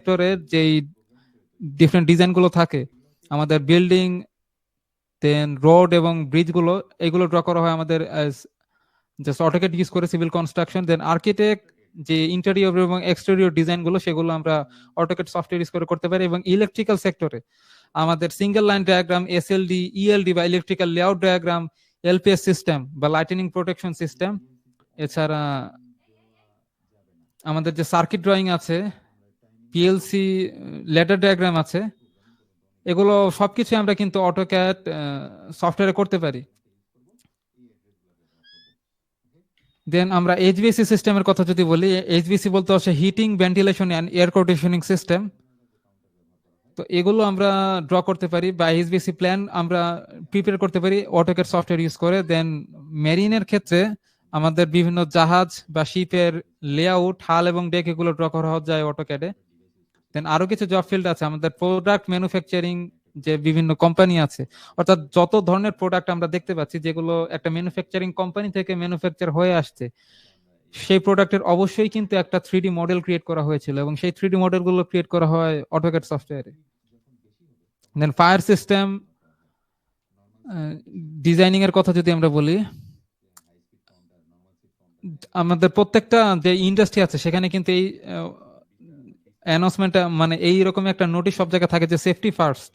সেক্টরের যেই ডিফারেন্ট ডিজাইনগুলো থাকে, আমাদের বিল্ডিং, দেন রোড এবং ব্রিজগুলো, এগুলো ড্র করা হয় আমাদের জাস্ট অটোক্যাড ইউজ করে সিভিল কনস্ট্রাকশন। দেন আর্কিটেক্ট যে ইন্টেরিয়র এবং এক্সটেরিয়র ডিজাইনগুলো, সেগুলো আমরা অটোক্যাড সফটওয়্যার ইউজ করে করতে পারি। এবং ইলেকট্রিক্যাল সেক্টরে আমাদের সিঙ্গেল লাইন ডায়াগ্রাম, এসএলডি, ইএলডি বা electrical layout diagram, LPS system বা লাইটেনিং প্রোটেকশন সিস্টেম, এছাড়া আমাদের যে সার্কিট ড্রয়িং আছে, পিএলসি লেটার ডায়াগ্রাম আছে, এগুলো সবকিছু আমরা কিন্তু অটোক্যাড সফটওয়্যারে করতে পারি। দেন আমরা এইচভিএসি সিস্টেমের কথা যদি বলি, এইচভিএসি বলতে হচ্ছে heating, ventilation and air conditioning system. তো এগুলো আমরা ড্র করতে পারি বা এইচভিএসি প্ল্যান আমরা প্রিপেয়ার করতে পারি অটোক্যাড সফটওয়্যার ইউজ করে। দেন মেরিনের ক্ষেত্রে আমাদের বিভিন্ন জাহাজ বা শিপের লেআউট, হাল এবং ডেক, এগুলো ড্র করা যায় অটোক্যাডে। দেন আরো কিছু জব ফিল্ড আছে আমাদের প্রোডাক্ট ম্যানুফ্যাকচারিং, যে বিভিন্ন কোম্পানি আছে, অর্থাৎ যত ধরনের প্রোডাক্ট আমরা দেখতে পাচ্ছি যেগুলো একটা ম্যানুফ্যাকচারিং কোম্পানি থেকে ম্যানুফ্যাকচার হয়ে আসছে, সেই প্রোডাক্টের অবশ্যই কিন্তু একটা 3D মডেল ক্রিয়েট করা হয়েছিল এবং সেই 3D মডেলগুলো ক্রিয়েট করা হয় অটোক্যাড সফটওয়্যারে। দেন ফায়ার সিস্টেম ডিজাইনিং এর কথা যদি আমরা বলি, আমাদের প্রত্যেকটা যে ইন্ডাস্ট্রি আছে সেখানে কিন্তু এই অ্যানাউন্সমেন্ট, মানে এইরকম একটা নোটিশ সব জায়গায় থাকে যে সেফটি ফার্স্ট।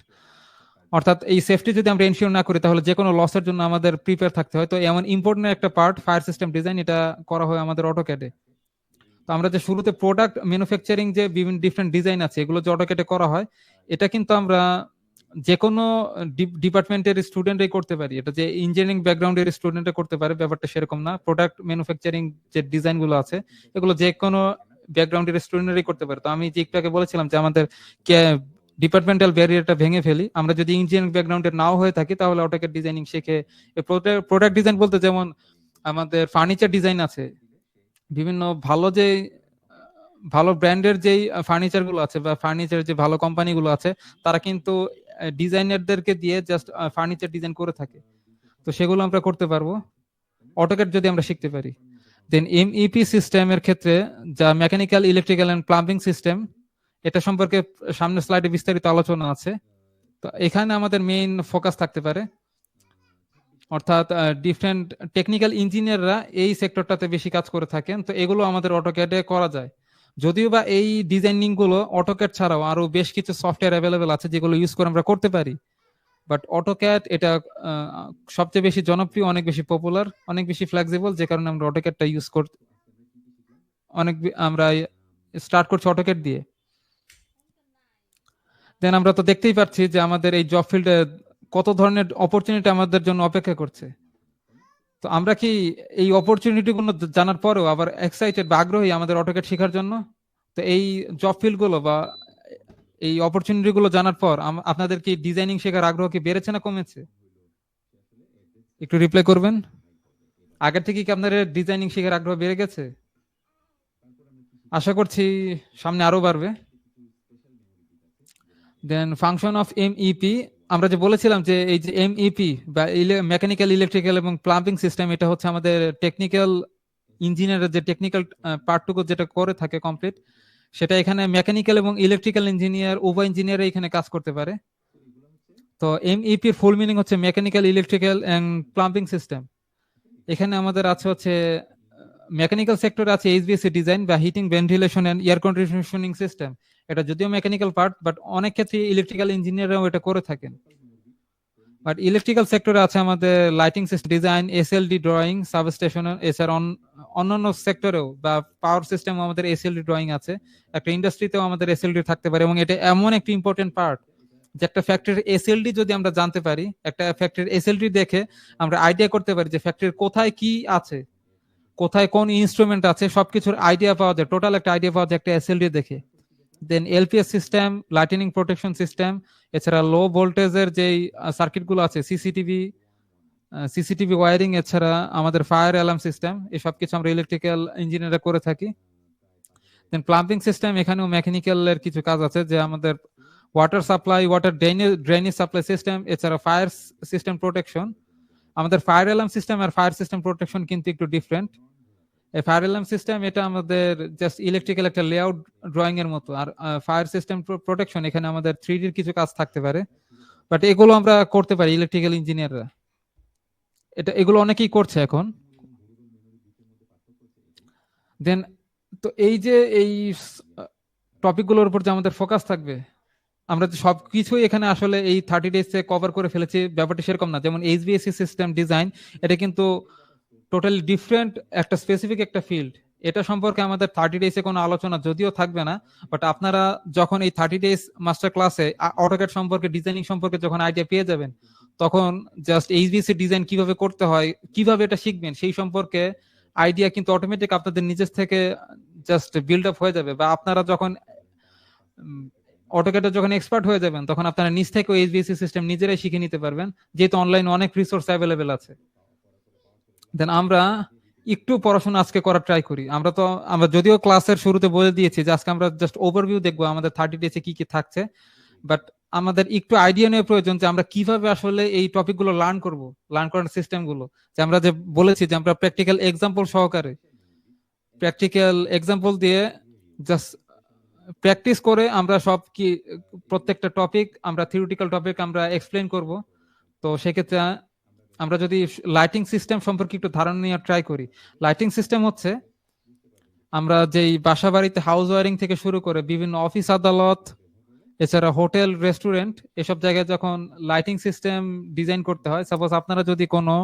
অর্থাৎ এই সেফটি যদি আমরা এনশিওর না করি তাহলে যে কোনো লসের জন্য আমাদের প্রিপেয়ার থাকতে হয়। তো এমন ইম্পর্টেন্ট একটা পার্ট ফায়ার সিস্টেম ডিজাইন, এটা করা হয় আমাদের অটোক্যাডে। তো আমরা যে শুরুতে প্রোডাক্ট ম্যানুফ্যাকচারিং যে বিভিন্ন ডিফারেন্ট ডিজাইন আছে, এগুলো যে অটোক্যাডে করা হয়, এটা কিন্তু আমরা যে কোনো ডিপার্টমেন্টের স্টুডেন্টই করতে পারি। এটা যে ইঞ্জিনিয়ারিং ব্যাকগ্রাউন্ডের স্টুডেন্টরা করতে পারে ব্যাপারটা সেরকম না। প্রোডাক্ট ম্যানুফ্যাকচারিং যে ডিজাইন গুলো আছে, এগুলো যে কোনো ব্যাকগ্রাউন্ডের স্টুডেন্টরাই করতে পারে। তো আমি যে একটু আগে বলেছিলাম যে আমাদের ডিপার্টমেন্টাল ব্যারিয়ারটা ভেঙে ফেলি, আমরা যদি ইঞ্জিনিয়ারিং ব্যাকগ্রাউন্ডের নাও হয়ে থাকি তাহলে অটোক্যাড ডিজাইনিং শিখে প্রোডাক্ট ডিজাইন বলতে যেমন আমাদের ফার্নিচার ডিজাইন আছে, বিভিন্ন ভালো ব্র্যান্ডের যেই ফার্নিচার গুলো আছে বা ফার্নিচার যে ভালো কোম্পানিগুলো আছে, তারা কিন্তু ডিজাইনারদেরকে দিয়ে জাস্ট ফার্নিচার ডিজাইন করে থাকে। তো সেগুলো আমরা করতে পারবো অটোক্যাড যদি আমরা শিখতে পারি। দেন এমইপি সিস্টেমের ক্ষেত্রে, যা mechanical, electrical and plumbing system, এটা সম্পর্কে সামনের স্লাইডে বিস্তারিত আলোচনা আছে। তো এখানে আমাদের মেইন ফোকাস থাকতে পারে, অর্থাৎ ডিফারেন্ট টেকনিক্যাল ইঞ্জিনিয়াররা এই সেক্টরটাতে বেশি কাজ করে থাকেন। তো এগুলো আমাদের অটোক্যাডে করা যায়। যদিও বা এই ডিজাইনিং গুলো অটোক্যাড ছাড়াও আরো বেশ কিছু সফটওয়্যার অ্যাভেলেবেল আছে যেগুলো ইউজ করে আমরা করতে পারি, বাট অটোক্যাড এটা সবচেয়ে বেশি জনপ্রিয়, অনেক বেশি পপুলার, অনেক বেশি ফ্লেক্সিবল, যে কারণে আমরা অটোক্যাডটা ইউজ করতে আমরা স্টার্ট করছি অটোক্যাড দিয়ে। দেন আমরা তো দেখতেই পাচ্ছি যে আমাদের এই জব ফিল্ডে কত ধরনের অপরচুনিটি আমাদের জন্য অপেক্ষা করছে। তো আমরা কি এই অপরচুনিটি গুলো জানার পরেও আবার এক্সাইটেড বা আগ্রহী আমাদের অটোক্যাড শেখার জন্য? তো এই জব ফিল্ড গুলো বা এই অপরচুনিটি গুলো জানার পর আপনাদের কি ডিজাইনিং শেখার আগ্রহ কি বেড়েছে না কমেছে? একটু রিপ্লাই করবেন। আগের থেকে কি আপনাদের ডিজাইনিং শেখার আগ্রহ বেড়ে গেছে? আশা করছি সামনে আরো বাড়বে। দেন ফাংশন অফ এমইপি, আমরা যে বলেছিলাম যে এই যে এমইপি বা মেকানিক্যাল, ইলেকট্রিক্যাল এবং প্লাম্বিং সিস্টেম, এটা হচ্ছে আমাদের টেকনিক্যাল ইঞ্জিনিয়ারের যে টেকনিক্যাল পার্টটুকু যেটা করে থাকে কমপ্লিট, সেটা এখানে মেকানিক্যাল এবং ইলেকট্রিক্যাল ইঞ্জিনিয়ার, উভয় ইঞ্জিনিয়ার এখানে কাজ করতে পারে। তো এমইপি এর ফুল মিনিং হচ্ছে mechanical, electrical and plumbing system. এখানে আমাদের আছে হচ্ছে মেকানিক্যাল সেক্টরে আছে এইচভিএসি ডিজাইন বা heating, ventilation and air conditioning system. এটা যদিও মেকানিক্যাল পার্ট, বাট অনেক ক্ষেত্রে ইলেকট্রিক্যাল ইঞ্জিনিয়াররাও এটা করে থাকেন। বাট ইলেকট্রিক্যাল সেক্টরে আছে আমাদের lighting system design, SLD drawing, substation, এছাড়া অন্যান্য সেক্টরেও বা পাওয়ার সিস্টেম আমাদের এসএলডি ড্রয়িং আছে। একটা ইন্ডাস্ট্রিতেও আমাদের এসএলডি থাকতে পারে এবং এটা এমন একটা ইম্পর্টেন্ট পার্ট যে একটা ফ্যাক্টরির এসএলডি যদি আমরা জানতে পারি, একটা ফ্যাক্টরির এসএলডি দেখে আমরা আইডিয়া করতে পারি যে ফ্যাক্টরির কোথায় কি আছে, কোথায় কোন ইনস্ট্রুমেন্ট আছে, সবকিছুর আইডিয়া পাওয়া যায়, টোটাল একটা আইডিয়া পাওয়া যায় একটা এসএলডি দেখে। Then LPS system, lightning protection system, এছাড়া লো ভোল্টেজের যেই সার্কিটগুলো আছে, সিসিটিভি ওয়ারিং, এছাড়া আমাদের ফায়ার অ্যালার্ম সিস্টেম, এই সব কিছু আমরা ইলেকট্রিক্যাল ইঞ্জিনিয়াররা করে থাকি। দেন প্লাম্বিং সিস্টেম, এখানেও মেকানিক্যালের কিছু কাজ আছে, যে আমাদের water supply, water drainage supply system, এছাড়া ফায়ার সিস্টেম প্রোটেকশন। আমাদের ফায়ার অ্যালার্ম সিস্টেম আর ফায়ার সিস্টেম প্রোটেকশন কিন্তু একটু ডিফারেন্ট। এই ফায়ার অ্যালার্ম সিস্টেম এটা আমাদের জাস্ট ইলেকট্রিক্যাল একটা লেআউট ড্রয়িং এর মতো। আর ফায়ার সিস্টেম প্রোটেকশন এখানে আমাদের 3D কিছু কাজ থাকতে পারে, বাট এগুলো আমরা করতে পারি ইলেকট্রিক্যাল ইঞ্জিনিয়াররা। এগুলো অনেকেই করছে এখন। দেন তো এই যে এই টপিকগুলোর উপর যে আমাদের ফোকাস থাকবে, আমরা যে সবকিছুই এখানে আসলে এই 30 ডেজে কভার করে ফেলেছি ব্যাপারটা সেরকম না। যেমন এইচভিএসি সিস্টেম ডিজাইন, এটা কিন্তু টোটালি ডিফারেন্ট একটা স্পেসিফিক একটা ফিল্ড। এটা সম্পর্কে আমাদের 30 ডেজে কোনো আলোচনা যদিও থাকবে না, বাট আপনারা যখন এই 30 ডেজ মাস্টার ক্লাসে অটোক্যাড সম্পর্কে, ডিজাইনিং সম্পর্কে যখন আইডিয়া পেয়ে যাবেন, তখন জাস্ট এইচভিএসি ডিজাইন কিভাবে করতে হয়, কিভাবে এটা শিখবেন, সেই সম্পর্কে আইডিয়া কিন্তু অটোমেটিক আপনাদের নিজের থেকে জাস্ট বিল্ড আপ হয়ে যাবে। বা আপনারা যখন অটোক্যাডে যখন এক্সপার্ট হয়ে যাবেন, তখন আপনারা নিজ থেকে এইচভিএসি সিস্টেম নিজেরাই শিখে নিতে পারবেন, যেহেতু অনলাইনে অনেক রিসোর্স অ্যাভেলেবেল আছে। দেন আমরা একটু পড়াশোনা আজকে করার ট্রাই করি। আমরা যদিও ক্লাসের শুরুতে বলে দিয়েছি যে আজকে আমরা জাস্ট ওভারভিউ দেখবো আমাদের 30 ডেজে কি কি থাকছে, বাট আমাদের একটু আইডিয়া নেওয়ার প্রয়োজন যে আমরা কিভাবে আসলে এই টপিকগুলো লার্ন করব, লার্ন করার সিস্টেমগুলো। যে আমরা যে বলেছি যে আমরা প্র্যাকটিক্যাল এক্সাম্পল সহকারে, প্র্যাকটিক্যাল এক্সাম্পল দিয়ে জাস্ট প্র্যাকটিস করে আমরা প্রত্যেকটা টপিক, আমরা থিওরিটিক্যাল টপিক আমরা এক্সপ্লেন করব। তো সেক্ষেত্রে আমরা যদি লাইটিং সিস্টেম সম্পর্কে একটু ধারণা নেওয়ার ট্রাই করি। লাইটিং সিস্টেম হচ্ছে আমরা যেই বাসা বাড়িতে হাউস ওয়ারিং থেকে শুরু করে বিভিন্ন অফিস আদালত, এছাড়া হোটেল রেস্টুরেন্ট, এসব জায়গায় যখন লাইটিং সিস্টেম ডিজাইন করতে হয়, সাপোজ আপনারা যদি কোনো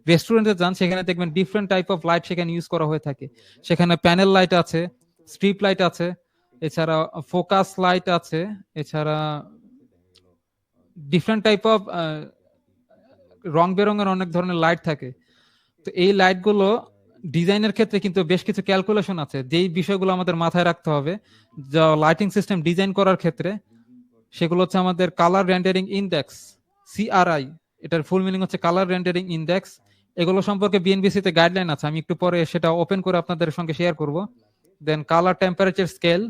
রেস্টুরেন্টে যান, সেখানে দেখবেন ডিফারেন্ট টাইপ অফ লাইট সেখানে ইউজ করা হয়ে থাকে। সেখানে প্যানেল লাইট আছে, স্ট্রিপ লাইট আছে, এছাড়া ফোকাস লাইট আছে, এছাড়া ডিফারেন্ট টাইপ অফ রং বেরঙের অনেক ধরনের লাইট থাকে। তো এই লাইটগুলো ডিজাইনের ক্ষেত্রে কিন্তু বেশ কিছু ক্যালকুলেশন আছে, যেই বিষয়গুলো আমাদের মাথায় রাখতে হবে যা লাইটিং সিস্টেম ডিজাইন করার ক্ষেত্রে। সেগুলো হচ্ছে আমাদের কালার রেন্ডারিং ইন্ডেক্স, সিআরআই, এটার ফুল মিনিং হচ্ছে কালার রেন্ডারিং ইন্ডেক্স। এগুলো সম্পর্কে বিএনবিসি তে গাইডলাইন আছে, আমি একটু পরে সেটা ওপেন করে আপনাদের সঙ্গে শেয়ার করব। Then colour temperature scale,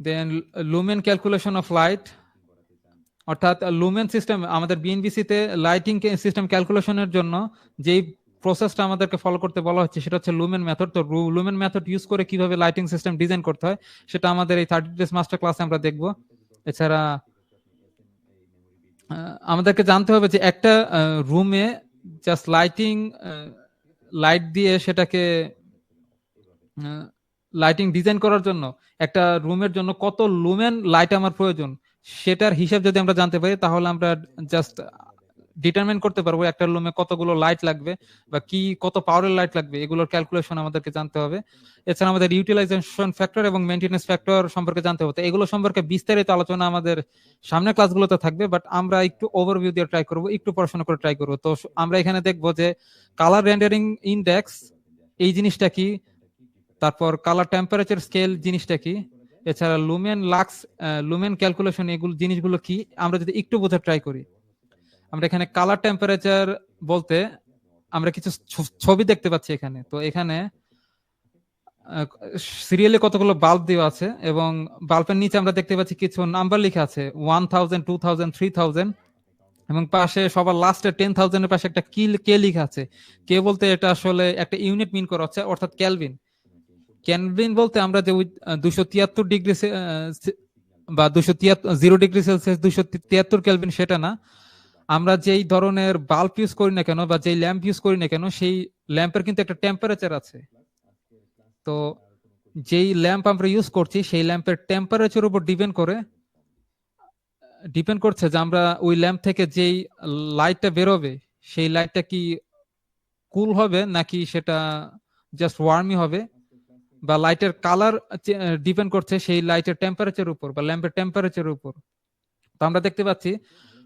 then lumen calculation of light, অর্থাৎ লুমেন সিস্টেম আমাদের বিএনবিসি তে লাইটিং সিস্টেম ক্যালকুলেশনের জন্য যেই প্রসেসটা আমাদেরকে ফলো করতে বলা হচ্ছে সেটা হচ্ছে লুমেন মেথড। তো লুমেন মেথড ইউজ করে কিভাবে লাইটিং সিস্টেম ডিজাইন করতে হয় সেটা আমাদের এই 30 ডেজ মাস্টার ক্লাসে আমরা দেখব। এছাড়া আমাদেরকে জানতে হবে যে একটা রুমে জাস্ট লাইট দিয়ে সেটাকে লাইটিং ডিজাইন করার জন্য একটা রুমের জন্য কত লুমেন লাইট আমার প্রয়োজন, সেটার হিসাব যদি আমরা জানতে পারি, তাহলে আমরা জাস্ট ডিটারমিন করতে পারবো একটা রুমে কতগুলো লাইট লাগবে বা কত পাওয়ারের লাইট লাগবে। এগুলোর ক্যালকুলেশন আমাদেরকে জানতে হবে। এছাড়া আমাদের ইউটিলাইজেশন ফ্যাক্টর এবং মেইনটেনেন্স ফ্যাক্টর সম্পর্কে জানতে হবে। এগুলো সম্পর্কে বিস্তারিত আলোচনা আমাদের সামনের ক্লাসগুলোতে থাকবে, বাট আমরা একটু ওভারভিউ দিয়ে ট্রাই করব, একটু পড়াশোনা করে ট্রাই করব। তো আমরা এখানে দেখবো যে কালার রেন্ডারিং ইন্ডেক্স এই জিনিসটা কি, তারপর কালার টেম্পারেচার স্কেল জিনিসটা কি, এছাড়া লুমেন ক্যালকুলেশন, এগুলো জিনিসগুলো কি, আমরা যদি একটু বোঝার ট্রাই করি। আমরা এখানে কালার টেম্পারেচার বলতে আমরা কিছু ছবি দেখতে পাচ্ছি এখানে। তো এখানে সিরিয়ালে কতগুলো বাল্ব দেওয়া আছে এবং বাল্বের নিচে আমরা দেখতে পাচ্ছি কিছু নাম্বার লেখা আছে, 1000, 2000, 3000, এবং পাশে সবার লাস্টে 10,000 এর পাশে একটা কে লেখা আছে। কে বলতে এটা আসলে একটা ইউনিট মিন করা হচ্ছে, অর্থাৎ ক্যালভিন। ক্যালভিন বলতে আমরা যে 273 ডিগ্রি বা 0 ডিগ্রি সেলসিয়াস 273 ক্যালভিন সেটা না। আমরা যেই ধরনের বাল্ব ইউজ করি না কেন বা যেই ল্যাম্প ইউজ করি না কেন, সেই ল্যাম্পের কিন্তু একটা টেম্পারেচার আছে। তো যেই ল্যাম্প আমরা ইউজ করছি সেই ল্যাম্পের টেম্পারেচার উপর ডিপেন্ড করছে যে আমরা ওই ল্যাম্প থেকে যেই লাইটটা বেরোবে সেই লাইটটা কি কুল হবে নাকি সেটা জাস্ট ওয়ার্মই হবে, বা লাইটের কালার ডিপেন্ড করছে সেই লাইটের টেম্পারেচার উপর বা ল্যাম্পের টেম্পারেচার উপর। তো আমরা দেখতে পাচ্ছি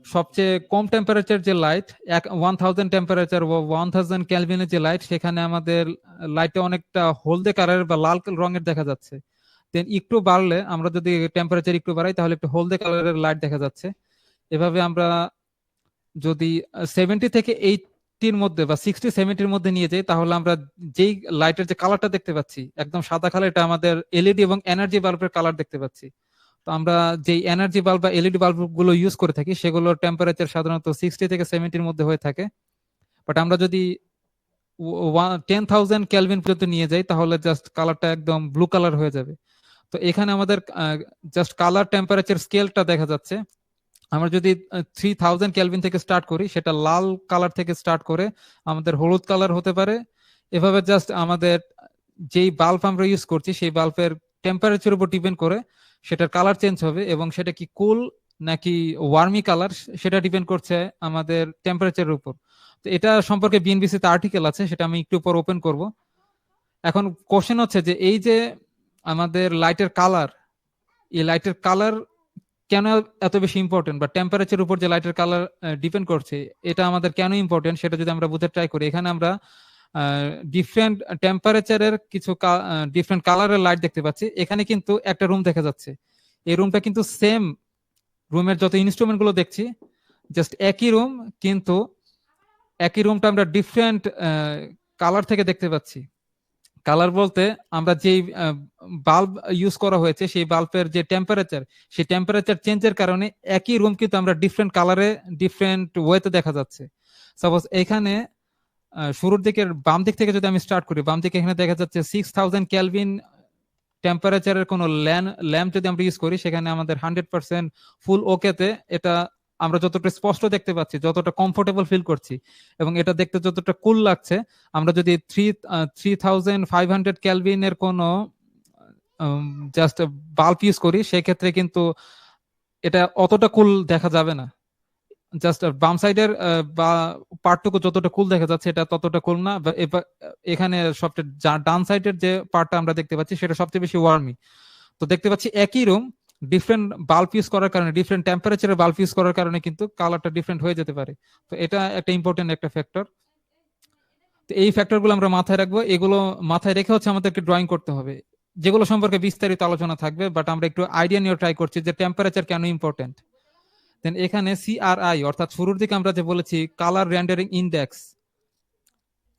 সবচেয়ে কম টেম্পারেচার যে লাইট 1000 টেম্পারেচার বা 1000 ক্যালভিনের যে লাইট, সেখানে আমাদের লাইটটা অনেকটা হলদে কালারের বা লাল রঙের দেখা যাচ্ছে। দেন একটু বাড়লে, আমরা যদি টেম্পারেচার একটু বাড়াই, তাহলে একটু হলদে কালারের লাইট দেখা যাচ্ছে। এভাবে আমরা যদি 70 থেকে 80-র মধ্যে বা 60-70-র মধ্যে নিয়ে যাই, তাহলে আমরা যেই লাইটের যে কালারটা দেখতে পাচ্ছি একদম সাদা কালার, এটা আমাদের এলইডি এবং এনার্জি বাল্বের কালার দেখতে পাচ্ছি। তো আমরা যেই এনার্জি বাল্ব বা এলইডি বাল্ব গুলো ইউজ করে থাকি সেগুলোর টেম্পারেচার সাধারণত 60 থেকে 70-র মধ্যে হয়ে থাকে। বাট আমরা যদি 10,000 কেলভিন পর্যন্ত নিয়ে যাই তাহলে জাস্ট কালারটা একদম ব্লু কালার হয়ে যাবে। তো এখানে আমাদের জাস্ট কালার টেম্পারেচার স্কেলটা দেখা যাচ্ছে। আমরা যদি 3,000 কেলভিন থেকে স্টার্ট করি, সেটা লাল কালার থেকে স্টার্ট করে আমাদের হলুদ কালার হতে পারে। এভাবে জাস্ট আমাদের যেই বাল্ব আমরা ইউজ করছি সেই বাল্বের টেম্পারেচার উপর ডিপেন্ড করে সেটার কালার চেঞ্জ হবে, এবং সেটা কি কুল নাকি ওয়ার্মি কালার সেটা ডিপেন্ড করছে আমাদের টেম্পারেচারের উপর। তো এটা সম্পর্কে বিএনবিসি তে আর্টিকেল আছে, সেটা আমি একটু পর ওপেন করব। এখন কোশ্চেন হচ্ছে যে এই যে আমাদের লাইটের কালার, এই লাইটের কালার কেন এত বেশি ইম্পর্টেন্ট, বা টেম্পারেচার উপর যে লাইটের কালার ডিপেন্ড করছে এটা আমাদের কেন ইম্পর্টেন্ট সেটা যদি আমরা বুঝতে ট্রাই করি, এখানে আমরা ডিফারেন্ট টেম্পারেচারের কিছু ডিফারেন্ট কালারের লাইট দেখতে পাচ্ছি। এখানে কিন্তু একটা রুম দেখা যাচ্ছে, এই রুমটা কিন্তু সেম রুমের যত ইনস্ট্রুমেন্ট গুলো দেখছি জাস্ট একই রুম, কিন্তু একই রুমটা আমরা ডিফারেন্ট কালার থেকে দেখতে পাচ্ছি। কালার বলতে আমরা যেই বাল্ব ইউজ করা হয়েছে সেই বাল্বের যে টেম্পারেচার, সেই টেম্পারেচার চেঞ্জের কারণে একই রুম কিন্তু আমরা ডিফারেন্ট কালারে ডিফারেন্ট ওয়েতে দেখা যাচ্ছে। সাপোজ এখানে শুরুর দিকের বাম দিক থেকে যদি আমি স্টার্ট করি, বাম দিকে এখানে দেখা যাচ্ছে 6,000 কেলভিন টেম্পারেচারের কোনো ল্যাম্প যদি আমরা ইউজ করি, সেখানে আমাদের 100% ফুল ওকেতে এটা আমরা যতটা স্পষ্ট দেখতে পাচ্ছি, যতটা কমফোর্টেবল ফিল করছি, এবং এটা দেখতে যতটা কুল লাগছে, আমরা যদি 3,500 কেলভিনের কোনো জাস্ট বাল্ব ইউজ করি সেক্ষেত্রে কিন্তু এটা অতটা কুল দেখা যাবে না। জাস্ট বাম সাইডের বা পার্টটুকু যতটা কুল দেখা যাচ্ছে এটা ততটা কুল না। এখানে সবচেয়ে ডান সাইডের যে পার্টটা আমরা দেখতে পাচ্ছি সেটা সবচেয়ে বেশি ওয়ার্মি। তো দেখতে পাচ্ছি একই রুম ডিফারেন্ট বাল্ব ইউজ করার কারণে, ডিফারেন্ট টেম্পারেচারের বাল্ব ইউজ করার কারণে কিন্তু কালারটা ডিফারেন্ট হয়ে যেতে পারে। তো এটা একটা ইম্পর্টেন্ট একটা ফ্যাক্টর। তো এই ফ্যাক্টরগুলো আমরা মাথায় রাখবো, এগুলো মাথায় রেখে হচ্ছে আমাদেরকে ড্রয়িং করতে হবে, যেগুলো সম্পর্কে বিস্তারিত আলোচনা থাকবে, বাট আমরা একটু আইডিয়া নিয়ে ট্রাই করছি যে টেম্পারেচার কেন ইম্পর্টেন্ট। দেন এখানে সিআরআই অর্থাৎ শুরুর দিকে আমরা যে বলেছি কালার রেন্ডারিং ইন্ডেক্স,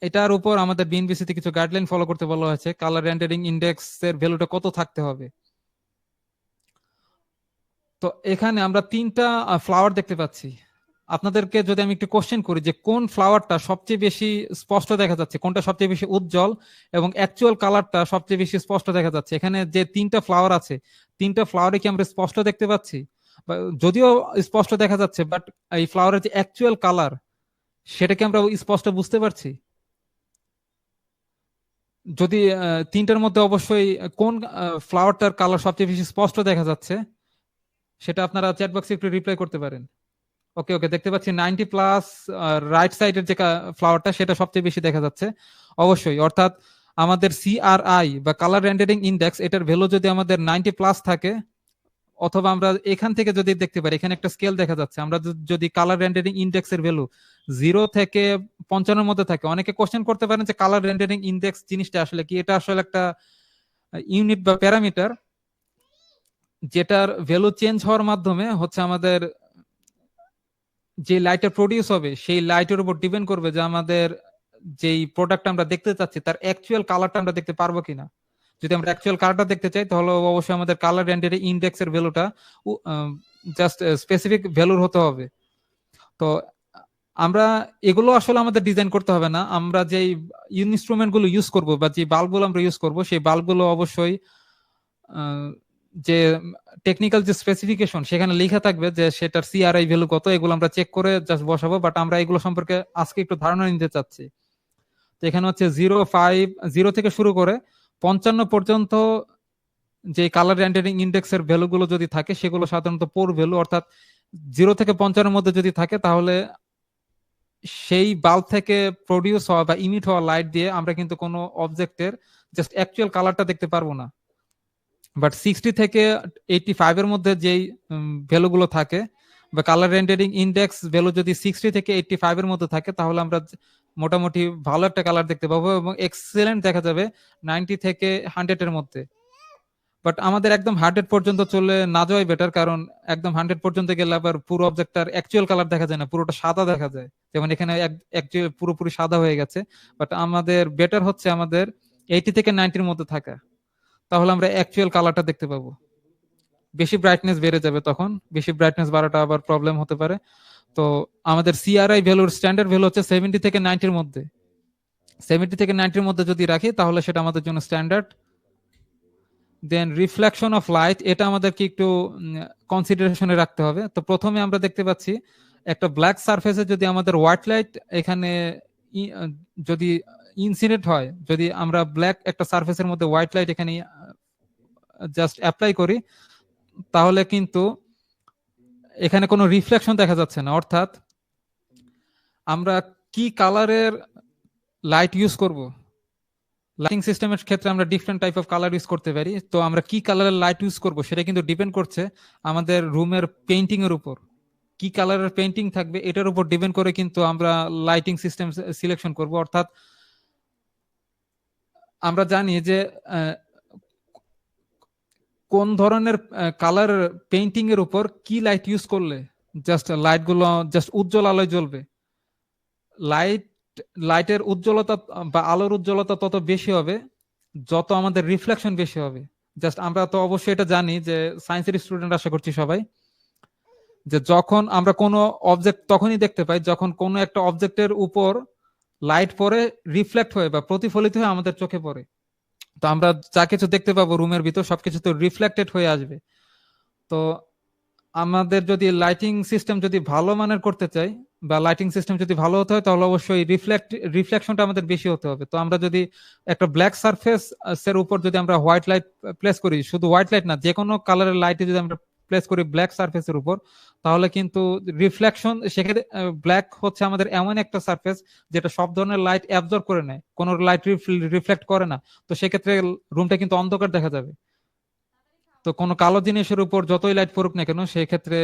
এটার উপর আমাদের বিএনবিসি তে কিছু গাইডলাইন ফলো করতে বলা হয়েছে। কালার রেন্ডারিং ইন্ডেক্স এর ভ্যালুটা কত থাকতে হবে। তো এখানে আমরা তিনটা ফ্লাওয়ার দেখতে পাচ্ছি। আপনাদেরকে যদি আমি একটু কোশ্চেন করি যে কোন ফ্লাওয়ারটা সবচেয়ে বেশি স্পষ্ট দেখা যাচ্ছে, কোনটা সবচেয়ে বেশি উজ্জ্বল এবং অ্যাকচুয়াল কালারটা সবচেয়ে বেশি স্পষ্ট দেখা যাচ্ছে, এখানে যে তিনটা ফ্লাওয়ার আছে তিনটা ফ্লাওয়ারে কি আমরা স্পষ্ট দেখতে পাচ্ছি? যদিও স্পষ্ট দেখা যাচ্ছে, বাট এই ফ্লাওয়ারের যে অ্যাকচুয়াল কালার সেটাকে আমরা স্পষ্ট বুঝতে পারছি? যদি তিনটার মধ্যে অবশ্যই কোন ফ্লাওয়ারটার কালার সবচেয়ে বেশি স্পষ্ট দেখা যাচ্ছে সেটা আপনারা চ্যাট বক্সে একটু রিপ্লাই করতে পারেন। ওকে ওকে, দেখতে পাচ্ছি 90+, রাইট সাইডের যে ফ্লাওয়ারটা সেটা সবচেয়ে বেশি দেখা যাচ্ছে অবশ্যই। অর্থাৎ আমাদের সিআরআই বা কালার রেন্ডারিং ইন্ডেক্স এটার ভ্যালু যদি আমাদের 90+ থাকে, অথবা আমরা এখান থেকে যদি দেখতে পারি এখানে একটা স্কেল দেখা যাচ্ছে, আমরা যদি কালার রেন্ডারিং ইন্ডেক্স এর ভ্যালু 0 থেকে 55 মধ্যে থাকে, অনেকে কোশ্চেন করতে পারেন যে কালার রেন্ডারিং ইন্ডেক্স জিনিসটা আসলে কি। এটা আসলে একটা ইউনিট বা প্যারামিটার যেটার ভ্যালু চেঞ্জ হওয়ার মাধ্যমে হচ্ছে আমাদের যে লাইটের প্রডিউস হবে সেই লাইটের উপর ডিপেন্ড করবে যে আমাদের যেই প্রোডাক্ট আমরা দেখতে চাচ্ছি তার অ্যাকচুয়াল কালারটা আমরা দেখতে পারবো কিনা। যদি আমরা অ্যাকচুয়াল কালারটা দেখতে চাই তাহলে অবশ্যই আমাদের কালার রেন্ডারিং ইন্ডেক্স এর ভ্যালুটা জাস্ট স্পেসিফিক ভ্যালুর হতে হবে। তো আমরা এগুলো আসলে আমাদের ডিজাইন করতে হবে না, আমরা যেই ইনস্ট্রুমেন্ট গুলো ইউজ করবো বা যে বাল্বগুলো আমরা ইউজ করবো সেই বাল্বগুলো অবশ্যই যে টেকনিক্যাল যে স্পেসিফিকেশন সেখানে লেখা থাকবে যে সেটার সিআরআই ভ্যালু কত, এগুলো আমরা চেক করে জাস্ট বসাবো। বাট আমরা এগুলো সম্পর্কে আজকে একটু ধারণা নিতে চাচ্ছি। তো এখানে হচ্ছে 0 থেকে শুরু করে 55 পর্যন্ত যে কালার রেন্ডারিং ইন্ডেক্স এর ভ্যালু গুলো যদি থাকে সেগুলো সাধারণত পোর ভ্যালু, অর্থাৎ 0 থেকে 55 মধ্যে যদি থাকে তাহলে সেই বাল্ব থেকে প্রডিউস হওয়া বা ইমিট হওয়া লাইট দিয়ে আমরা কিন্তু কোনো অবজেক্টের জাস্ট অ্যাকচুয়াল কালারটা দেখতে পারবো না। বাট 60 থেকে 85 এর মধ্যে যেই ভ্যালুগুলো থাকে বা কালার রেন্ডারিং ইন্ডেক্স ভ্যালু যদি 60 থেকে 85 এর মধ্যে থাকে তাহলে আমরা মোটামুটি ভালো একটা কালার দেখতে পাবো, এবং এক্সেলেন্ট দেখা যাবে 90 থেকে 100 এর মধ্যে। বাট আমাদের একদম 100 পর্যন্ত চলে না যাওয়াই বেটার, কারণ একদম 100 পর্যন্ত গেলে আবার পুরো অবজেক্টটার অ্যাকচুয়াল কালার দেখা যায় না, পুরোটা সাদা দেখা যায়, যেমন এখানে পুরোপুরি সাদা হয়ে গেছে। বাট আমাদের বেটার হচ্ছে আমাদের 80 থেকে 90 এর মধ্যে থাকা, তাহলে আমরা অ্যাকচুয়াল কালারটা দেখতে পাবো। বেশি ব্রাইটনেস বেড়ে যাবে, তখন বেশি ব্রাইটনেস বাড়াটা আবার প্রবলেম হতে পারে। তো আমাদের সিআরআই ভ্যালুর স্ট্যান্ডার্ড ভ্যালু হচ্ছে 70 থেকে 90 এর মধ্যে। 70 থেকে 90-র মধ্যে যদি রাখি তাহলে সেটা আমাদের জন্য standard. Then reflection of light, এটা আমাদেরকে একটু কনসিডারেশনে রাখতে হবে। তো প্রথমে আমরা দেখতে পাচ্ছি একটা ব্ল্যাক সারফেসে যদি আমাদের হোয়াইট লাইট এখানে যদি ইনসিডেন্ট হয়, যদি আমরা ব্ল্যাক একটা সারফেসের মধ্যে হোয়াইট লাইট এখানে জাস্ট অ্যাপ্লাই করি, তাহলে কিন্তু এখানে কোনো রিফ্লেকশন দেখা যাচ্ছে না। অর্থাৎ আমরা কি কালারের লাইট ইউজ করব, লাইটিং সিস্টেমের ক্ষেত্রে আমরা different type of colour use করতে পারি। তো আমরা কি কালারের লাইট ইউজ করব সেটা কিন্তু ডিপেন্ড করছে আমাদের রুমের পেইন্টিং এর উপর। কি কালারের পেইন্টিং থাকবে এটার উপর ডিপেন্ড করে কিন্তু আমরা লাইটিং সিস্টেম সিলেকশন করব। অর্থাৎ আমরা জানি যে কোন ধরনের কালার পেইন্টিং এর উপর কি লাইট ইউজ করলে জাস্ট লাইট গুলো জাস্ট উজ্জ্বল আলোয় জ্বলবে। লাইটের উজ্জ্বলতা বা আলোর উজ্জ্বলতা তত বেশি হবে যত আমাদের রিফ্লেকশন বেশি হবে। জাস্ট আমরা তো অবশ্যই এটা জানি যে সায়েন্সের স্টুডেন্ট আশা করছি সবাই, যে যখন আমরা কোনো অবজেক্ট তখনই দেখতে পাই যখন কোনো একটা অবজেক্টের উপর লাইট পরে রিফ্লেক্ট হয়ে বা প্রতিফলিত হয়ে আমাদের চোখে পড়ে। তো আমরা যা কিছু দেখতে পাবো রুমের ভিতর সবকিছু তো রিফ্লেক্টেড হয়ে আসবে। তো আমাদের যদি লাইটিং সিস্টেম যদি ভালো মানের করতে চাই বা লাইটিং সিস্টেম যদি ভালো হতে হয় তাহলে অবশ্যই রিফ্লেকশনটা আমাদের বেশি হতে হবে। তো আমরা যদি একটা ব্ল্যাক সারফেস এর উপর যদি আমরা হোয়াইট লাইট প্লেস করি, শুধু হোয়াইট লাইট না, যে কোনো কালারের লাইটে যদি আমরা প্লেস করি ব্ল্যাক সারফেসের উপর, তাহলে কিন্তু রিফ্লেকশন সেক্ষেত্রে ব্ল্যাক হচ্ছে আমাদের এমন একটা সারফেস যেটা সব ধরনের লাইট অ্যাবজর্ব করে নেয়, কোনো লাইট রিফ্লেক্ট করে না। তো সেক্ষেত্রে রুমটা কিন্তু অন্ধকার দেখা যাবে। তো কোনো কালো জিনিসের উপর যতই লাইট পড়ুক না কেন সেই ক্ষেত্রে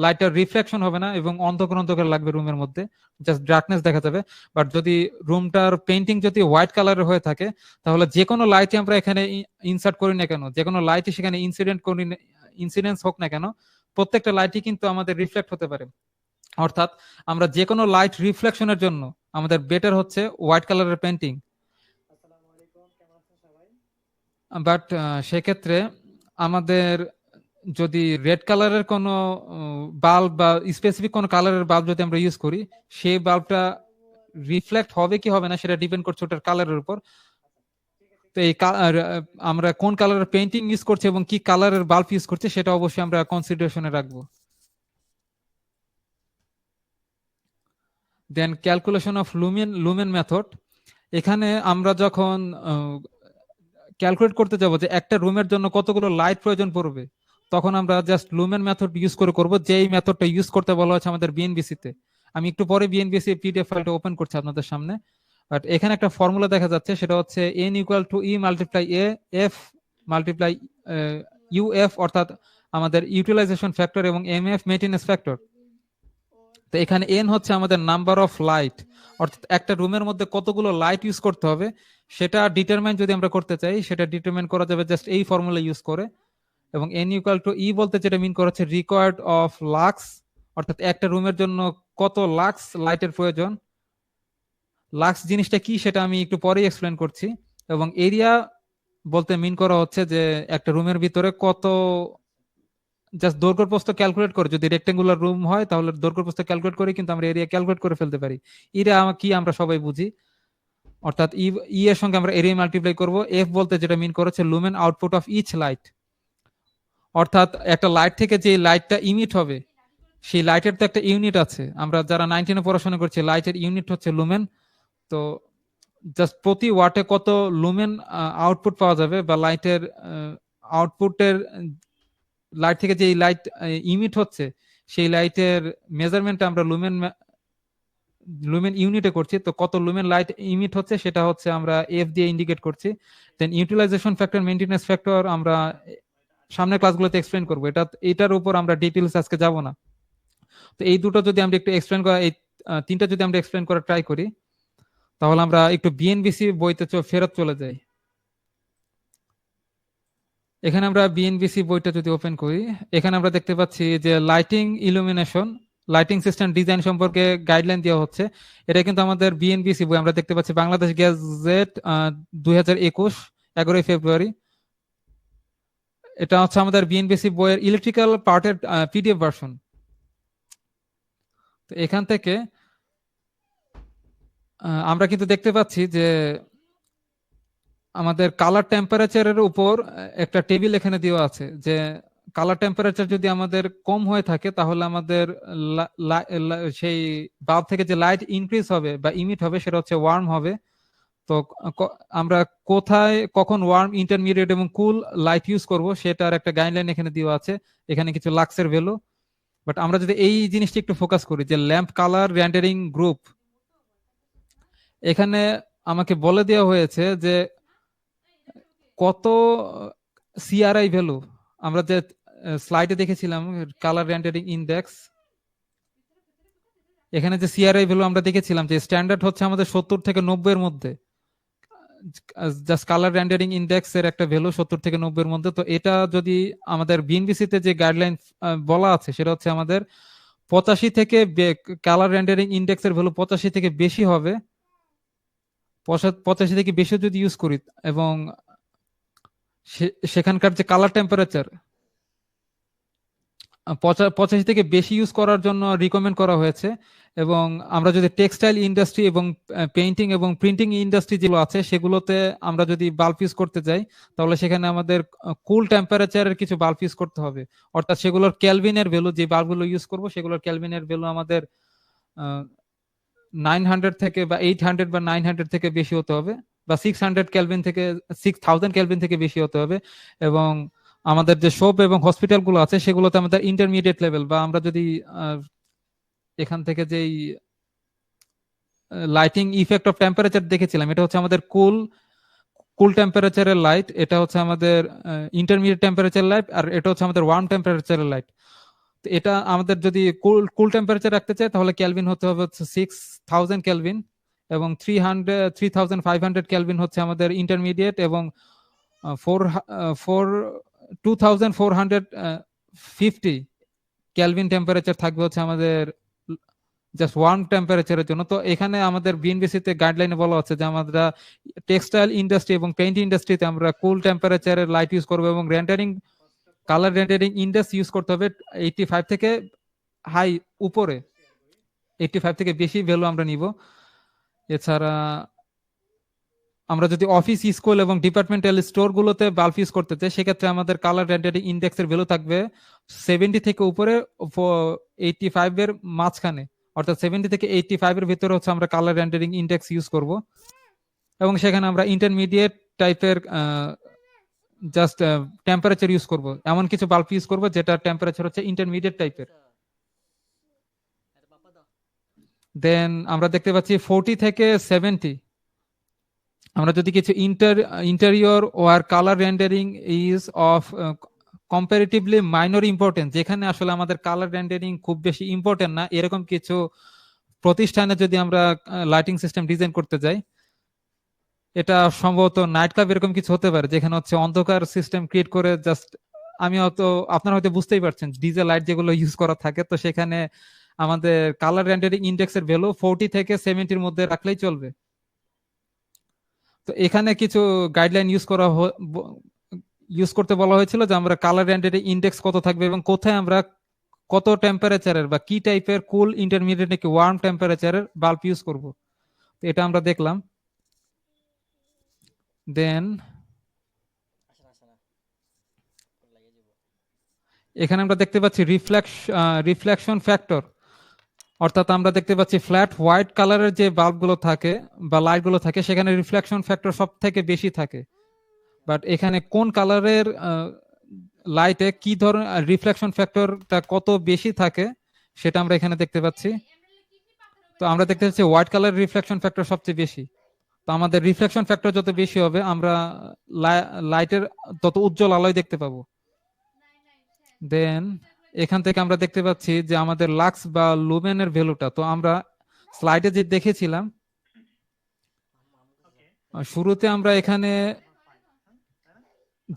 লাইটের রিফ্লেকশন হবে না এবং অন্ধকার অন্ধকার লাগবে রুমের মধ্যে, জাস্ট ডার্কনেস দেখা যাবে। বাট যদি রুমটার পেইন্টিং যদি হোয়াইট কালারের হয়ে থাকে তাহলে যে কোনো লাইটে আমরা এখানে ইনসার্ট করি না কেন, যে কোনো লাইটই সেখানে ইনসিডেন্স হোক না কেন, প্রত্যেকটা লাইটই কিন্তু আমাদের রিফ্লেক্ট হতে পারে। অর্থাৎ আমরা যে কোনো লাইট রিফ্লেকশনের জন্য আমাদের বেটার হচ্ছে হোয়াইট কালারের পেইন্টিং। বাট সেক্ষেত্রে আমাদের যদি রেড কালারের কোনো বাল্ব বা স্পেসিফিক কোনো কালারের বাল্ব যদি আমরা ইউজ করি, সেই বাল্বটা রিফ্লেক্ট হবে কি হবে না সেটা ডিপেন্ড করছে ওটার কালারের উপর। তো এই আমরা কোন কালারের পেইন্টিং ইউজ করছি এবং কি কালারের বাল্ব ইউজ করছি সেটা অবশ্যই আমরা কনসিডারেশনে রাখবো। Then calculation of lumen method, এখানে আমরা যখন ক্যালকুলেট করতে যাব যে একটা রুমের জন্য কতগুলো লাইট প্রয়োজন পড়বে, তখন আমরা জাস্ট লুমেন মেথড ইউজ করে করব, যে এই মেথডটা ইউজ করতে বলা হচ্ছে আমাদের বিএনবিসি তে। আমি একটু পরে বিএনবিসি পিডিএফ ফাইলটা ওপেন করছি আপনাদের সামনে। বাট এখানে একটা ফর্মুলা দেখা যাচ্ছে, সেটা হচ্ছে n equal to E multiply A F multiply UF, অর্থাৎ আমাদের ইউটিলাইজেশন ফ্যাক্টর এবং এম এফ মেইনটেনেন্স ফ্যাক্টর। তো এখানে এন হচ্ছে আমাদের নাম্বার অফ লাইট, অর্থাৎ একটা রুমের মধ্যে কতগুলো লাইট ইউজ করতে হবে সেটা ডিটারমাইন যদি আমরা করতে চাই সেটা ডিটারমাইন করা যাবে জাস্ট এই ফর্মুলা ইউজ করে। এবং এন ইকুয়াল টু ই বলতে যেটা মিন করা হচ্ছে রিকোয়ার্ড অফ লাক্স, অর্থাৎ একটা রুমের জন্য কত লাক্স লাইটের প্রয়োজন। লাক্স জিনিসটা কি সেটা আমি একটু পরেই এক্সপ্লেন করছি। এবং এরিয়া বলতে মিন করা হচ্ছে যে একটা রুমের ভিতরে কত, জাস্ট দৈর্ঘ্য প্রস্থ ক্যালকুলেট করে, যদি রেক্টেঙ্গুলার রুম হয় তাহলে দৈর্ঘ্য প্রস্থ ক্যালকুলেট করে কিন্তু আমরা এরিয়া ক্যালকুলেট করে ফেলতে পারি। এরিয়া কি আমরা সবাই বুঝি, অর্থাৎ ই এর সঙ্গে আমরা এরিয়া মাল্টিপ্লাই করব। এফ বলতে যেটা মিন করেছে lumen output of each light, অর্থাৎ একটা লাইট থেকে যে লাইটটা ইমিট হবে সেই লাইটের তো একটা ইউনিট আছে, আমরা যারা 19-এ পড়াশোনা করছি লাইটের ইউনিট হচ্ছে লুমেন। তো জাস্ট প্রতি ওয়াটে কত লুমেন আউটপুট পাওয়া যাবে বা লাইটের আউটপুটের লাইট থেকে যে লাইট ইমিট হচ্ছে সেই লাইটের মেজারমেন্ট আমরা লুমেন ইউনিটে করছি। তো কত লুমেন লাইট ইমিট হচ্ছে সেটা হচ্ছে আমরা এফ দিয়ে ইন্ডিকেট করছি। দেন ইউটিলাইজেশন ফ্যাক্টর মেইনটেনেন্স ফ্যাক্টর আমরা সামনের ক্লাসগুলোতে এক্সপ্লেন করবো, এটার উপর আমরা ডিটেইলস আজকে যাব না। তো এই দুটো যদি আমরা একটু এক্সপ্লেন করা, এই তিনটা যদি আমরা এক্সপ্লেন করা ট্রাই করি তাহলে আমরা একটু বিএনবিসি বইতে ফেরত চলে যাই। এখানে আমরা বিএনবিসি বইটা যদি ওপেন করি, এখানে আমরা দেখতে পাচ্ছি যে lighting illumination lighting system design সম্পর্কে গাইডলাইন দেওয়া হচ্ছে। এটা কিন্তু আমাদের বিএনবিসি বই, আমরা দেখতে পাচ্ছি বাংলাদেশ গ্যাজেট 2021 11 ফেব্রুয়ারি। এটা হচ্ছে আমাদের বিএনবিসি বইয়ের ইলেকট্রিক্যাল পার্টের পিডিএফ ভার্সন। তো এখান থেকে আমরা কিন্তু দেখতে পাচ্ছি যে আমাদের কালার টেম্পারেচারের উপর একটা টেবিল এখানে দেওয়া আছে যে কালার টেম্পারেচার যদি আমাদের কম হয়ে থাকে তাহলে আমাদের সেই বাল্ব থেকে যে লাইট ইনক্রিজ হবে বা ইমিট হবে সেটা হচ্ছে ওয়ার্ম হবে। তো আমরা কোথায় কখন ওয়ার্ম, ইন্টারমিডিয়েট এবং কুল লাইট ইউজ করব সেটার একটা গাইডলাইন এখানে দেওয়া আছে। এখানে কিছু লাক্সের ভ্যালু। বাট আমরা যদি এই জিনিসটা একটু ফোকাস করি যে ল্যাম্প কালার রেন্ডারিং গ্রুপ, এখানে আমাকে বলে দেওয়া হয়েছে যে কত সিআরআই ভ্যালু। আমরা যে স্লাইডে দেখেছিলাম কালার রেন্ডারিং ইন্ডেক্স, এখানে যে সিআরআই ভ্যালু আমরা দেখেছিলাম যে স্ট্যান্ডার্ড হচ্ছে আমাদের 70 থেকে 90 এর মধ্যে। জাস্ট কালার রেন্ডারিং ইন্ডেক্স এর একটা ভ্যালু 70 থেকে 90 এর মধ্যে। তো এটা যদি আমাদের বিএনবিসি তে যে গাইডলাইন বলা আছে সেটা হচ্ছে আমাদের 85 থেকে কালার রেন্ডারিং ইন্ডেক্স এর ভ্যালু 85 থেকে বেশি হবে। 85 থেকে বেশি যদি ইউজ করি এবং সেখানকার যে কালার টেম্পারেচার 85 থেকে বেশি ইউজ করার জন্য রিকমেন্ড করা হয়েছে। এবং আমরা যদি টেক্সটাইল ইন্ডাস্ট্রি এবং পেইন্টিং এবং প্রিন্টিং ইন্ডাস্ট্রি যেগুলো আছে সেগুলোতে আমরা যদি বাল্ব ইউজ করতে যাই তাহলে সেখানে আমাদের কুল টেম্পারেচারের কিছু বাল্ব ইউজ করতে হবে। অর্থাৎ সেগুলোর ক্যালভিনের ভ্যালু, যে বাল্বগুলো ইউজ করব সেগুলোর ক্যালভিনের ভ্যালু আমাদের 900 থেকে বা 800 বা 900 থেকে বেশি হতে হবে, বা 600 ক্যালভিন থেকে 6000 ক্যালভিন থেকে বেশি হতে হবে। এবং আমাদের যে শপ এবং হসপিটাল গুলো আছে সেগুলোতে আমাদের ইন্টারমিডিয়েট লেভেল, বা আমরা যদি এখান থেকে যেই লাইটিং ইফেক্ট অফ টেম্পারেচার দেখেছিলাম এটা হচ্ছে আমাদের কুল টেম্পারেচারের লাইট, এটা হচ্ছে আমাদের ইন্টারমিডিয়েট টেম্পারেচার লাইট, আর এটা হচ্ছে আমাদের ওয়ার্ম টেম্পারেচারের লাইট। তো এটা আমাদের যদি কুল টেম্পারেচার রাখতে চাই তাহলে ক্যালভিন হতে হবে হচ্ছে 6000 ক্যালভিন, এবং 3500 ক্যালভিন হচ্ছে আমাদের ইন্টারমিডিয়েট, এবং 2450 ক্যালভিন টেম্পারেচার থাকবে হচ্ছে আমাদের জাস্ট ওয়ার্ম টেম্পারেচারের জন্য। তো এখানে আমাদের বিএনবিসি তে গাইডলাইনে বলা হচ্ছে যে আমরা টেক্সটাইল ইন্ডাস্ট্রি এবং পেইন্ট ইন্ডাস্ট্রিতে আমরা কুল টেম্পারেচারের লাইট ইউজ করবো, এবং rendering colour rendering index use করতে হবে 85 থেকে হাই উপরে, 85 থেকে বেশি ভ্যালু আমরা নিব। এছাড়া আমরা যদি অফিস, স্কুল এবং ডিপার্টমেন্টাল স্টোর গুলোতে বাল্ব ইউজ করতে চাই সেক্ষেত্রে আমাদের কালার রেন্ডারিং ইন্ডেক্সের ভ্যালু থাকবে 70 থেকে উপরে, 85 এর মাঝখানে। অর্থাৎ 70 থেকে 85 এর ভিতরে হচ্ছে আমরা কালার রেন্ডারিং ইন্ডেক্স ইউজ করব। এবং সেখানে আমরা ইন্টারমিডিয়েট টাইপের জাস্ট টেম্পারেচার ইউজ করব, এমন কিছু বাল্ব ইউজ করব যেটা টেম্পারেচার হচ্ছে ইন্টারমিডিয়েট টাইপের। দেন আমরা দেখতে পাচ্ছি 40 থেকে 70 আমরা যদি কিছু interior where colour rendering is of comparatively minor importance, যেখানে আসলে আমাদের কালার রেন্ডারিং খুব বেশি ইম্পর্টেন্ট না এরকম কিছু প্রতিষ্ঠানে যদি আমরা লাইটিং সিস্টেম ডিজাইন করতে যাই, এটা সম্ভবত নাইট ক্লাব এরকম কিছু হতে পারে যেখানে হচ্ছে অন্ধকার সিস্টেম ক্রিয়েট করে জাস্ট, আমি হয়তো আপনারা হয়তো বুঝতেই পারছেন ডিজে লাইট যেগুলো ইউজ করা থাকে, তো সেখানে আমাদের কালার রেন্ডারিং ইন্ডেক্সের ভ্যালু 40 থেকে 70 মধ্যে রাখলেই চলবে। তো এখানে কিছু গাইডলাইন ইউজ করতে বলা হয়েছিল যে আমরা কালার রেন্ডারিং ইন্ডেক্স কত থাকবে এবং কোথায় আমরা কত টেম্পারেচারের বা কি টাইপের কুল, ইন্টারমিডিয়েট নাকি ওয়ার্ম টেম্পারেচারের বাল্ব ইউজ করব। তো এটা আমরা দেখলাম। দেন এখানে আমরা দেখতে পাচ্ছি রিফ্লেকশন ফ্যাক্টর, অর্থাৎ আমরা দেখতে পাচ্ছি ফ্ল্যাট হোয়াইট কালারের যে বাল্বগুলো থাকে বা লাইটগুলো থাকে সেখানে রিফ্লেকশন ফ্যাক্টর সব থেকে বেশি থাকে। বাট এখানে কোন কালারের লাইটে কি ধরনের রিফ্লেকশন ফ্যাক্টরটা কত বেশি থাকে সেটা আমরা এখানে দেখতে পাচ্ছি। তো আমরা দেখতে পাচ্ছি হোয়াইট কালার রিফ্লেকশন ফ্যাক্টর সবচেয়ে বেশি। তো আমাদের রিফ্লেকশন ফ্যাক্টর যত বেশি হবে আমরা লাইটের তত উজ্জ্বল আলোয় দেখতে পাবো। দেন এখান থেকে আমরা দেখতে পাচ্ছি যে আমাদের লাক্স বা লুমেনের ভ্যালুটা, তো আমরা স্লাইডে যে দেখেছিলাম শুরুতে আমরা এখানে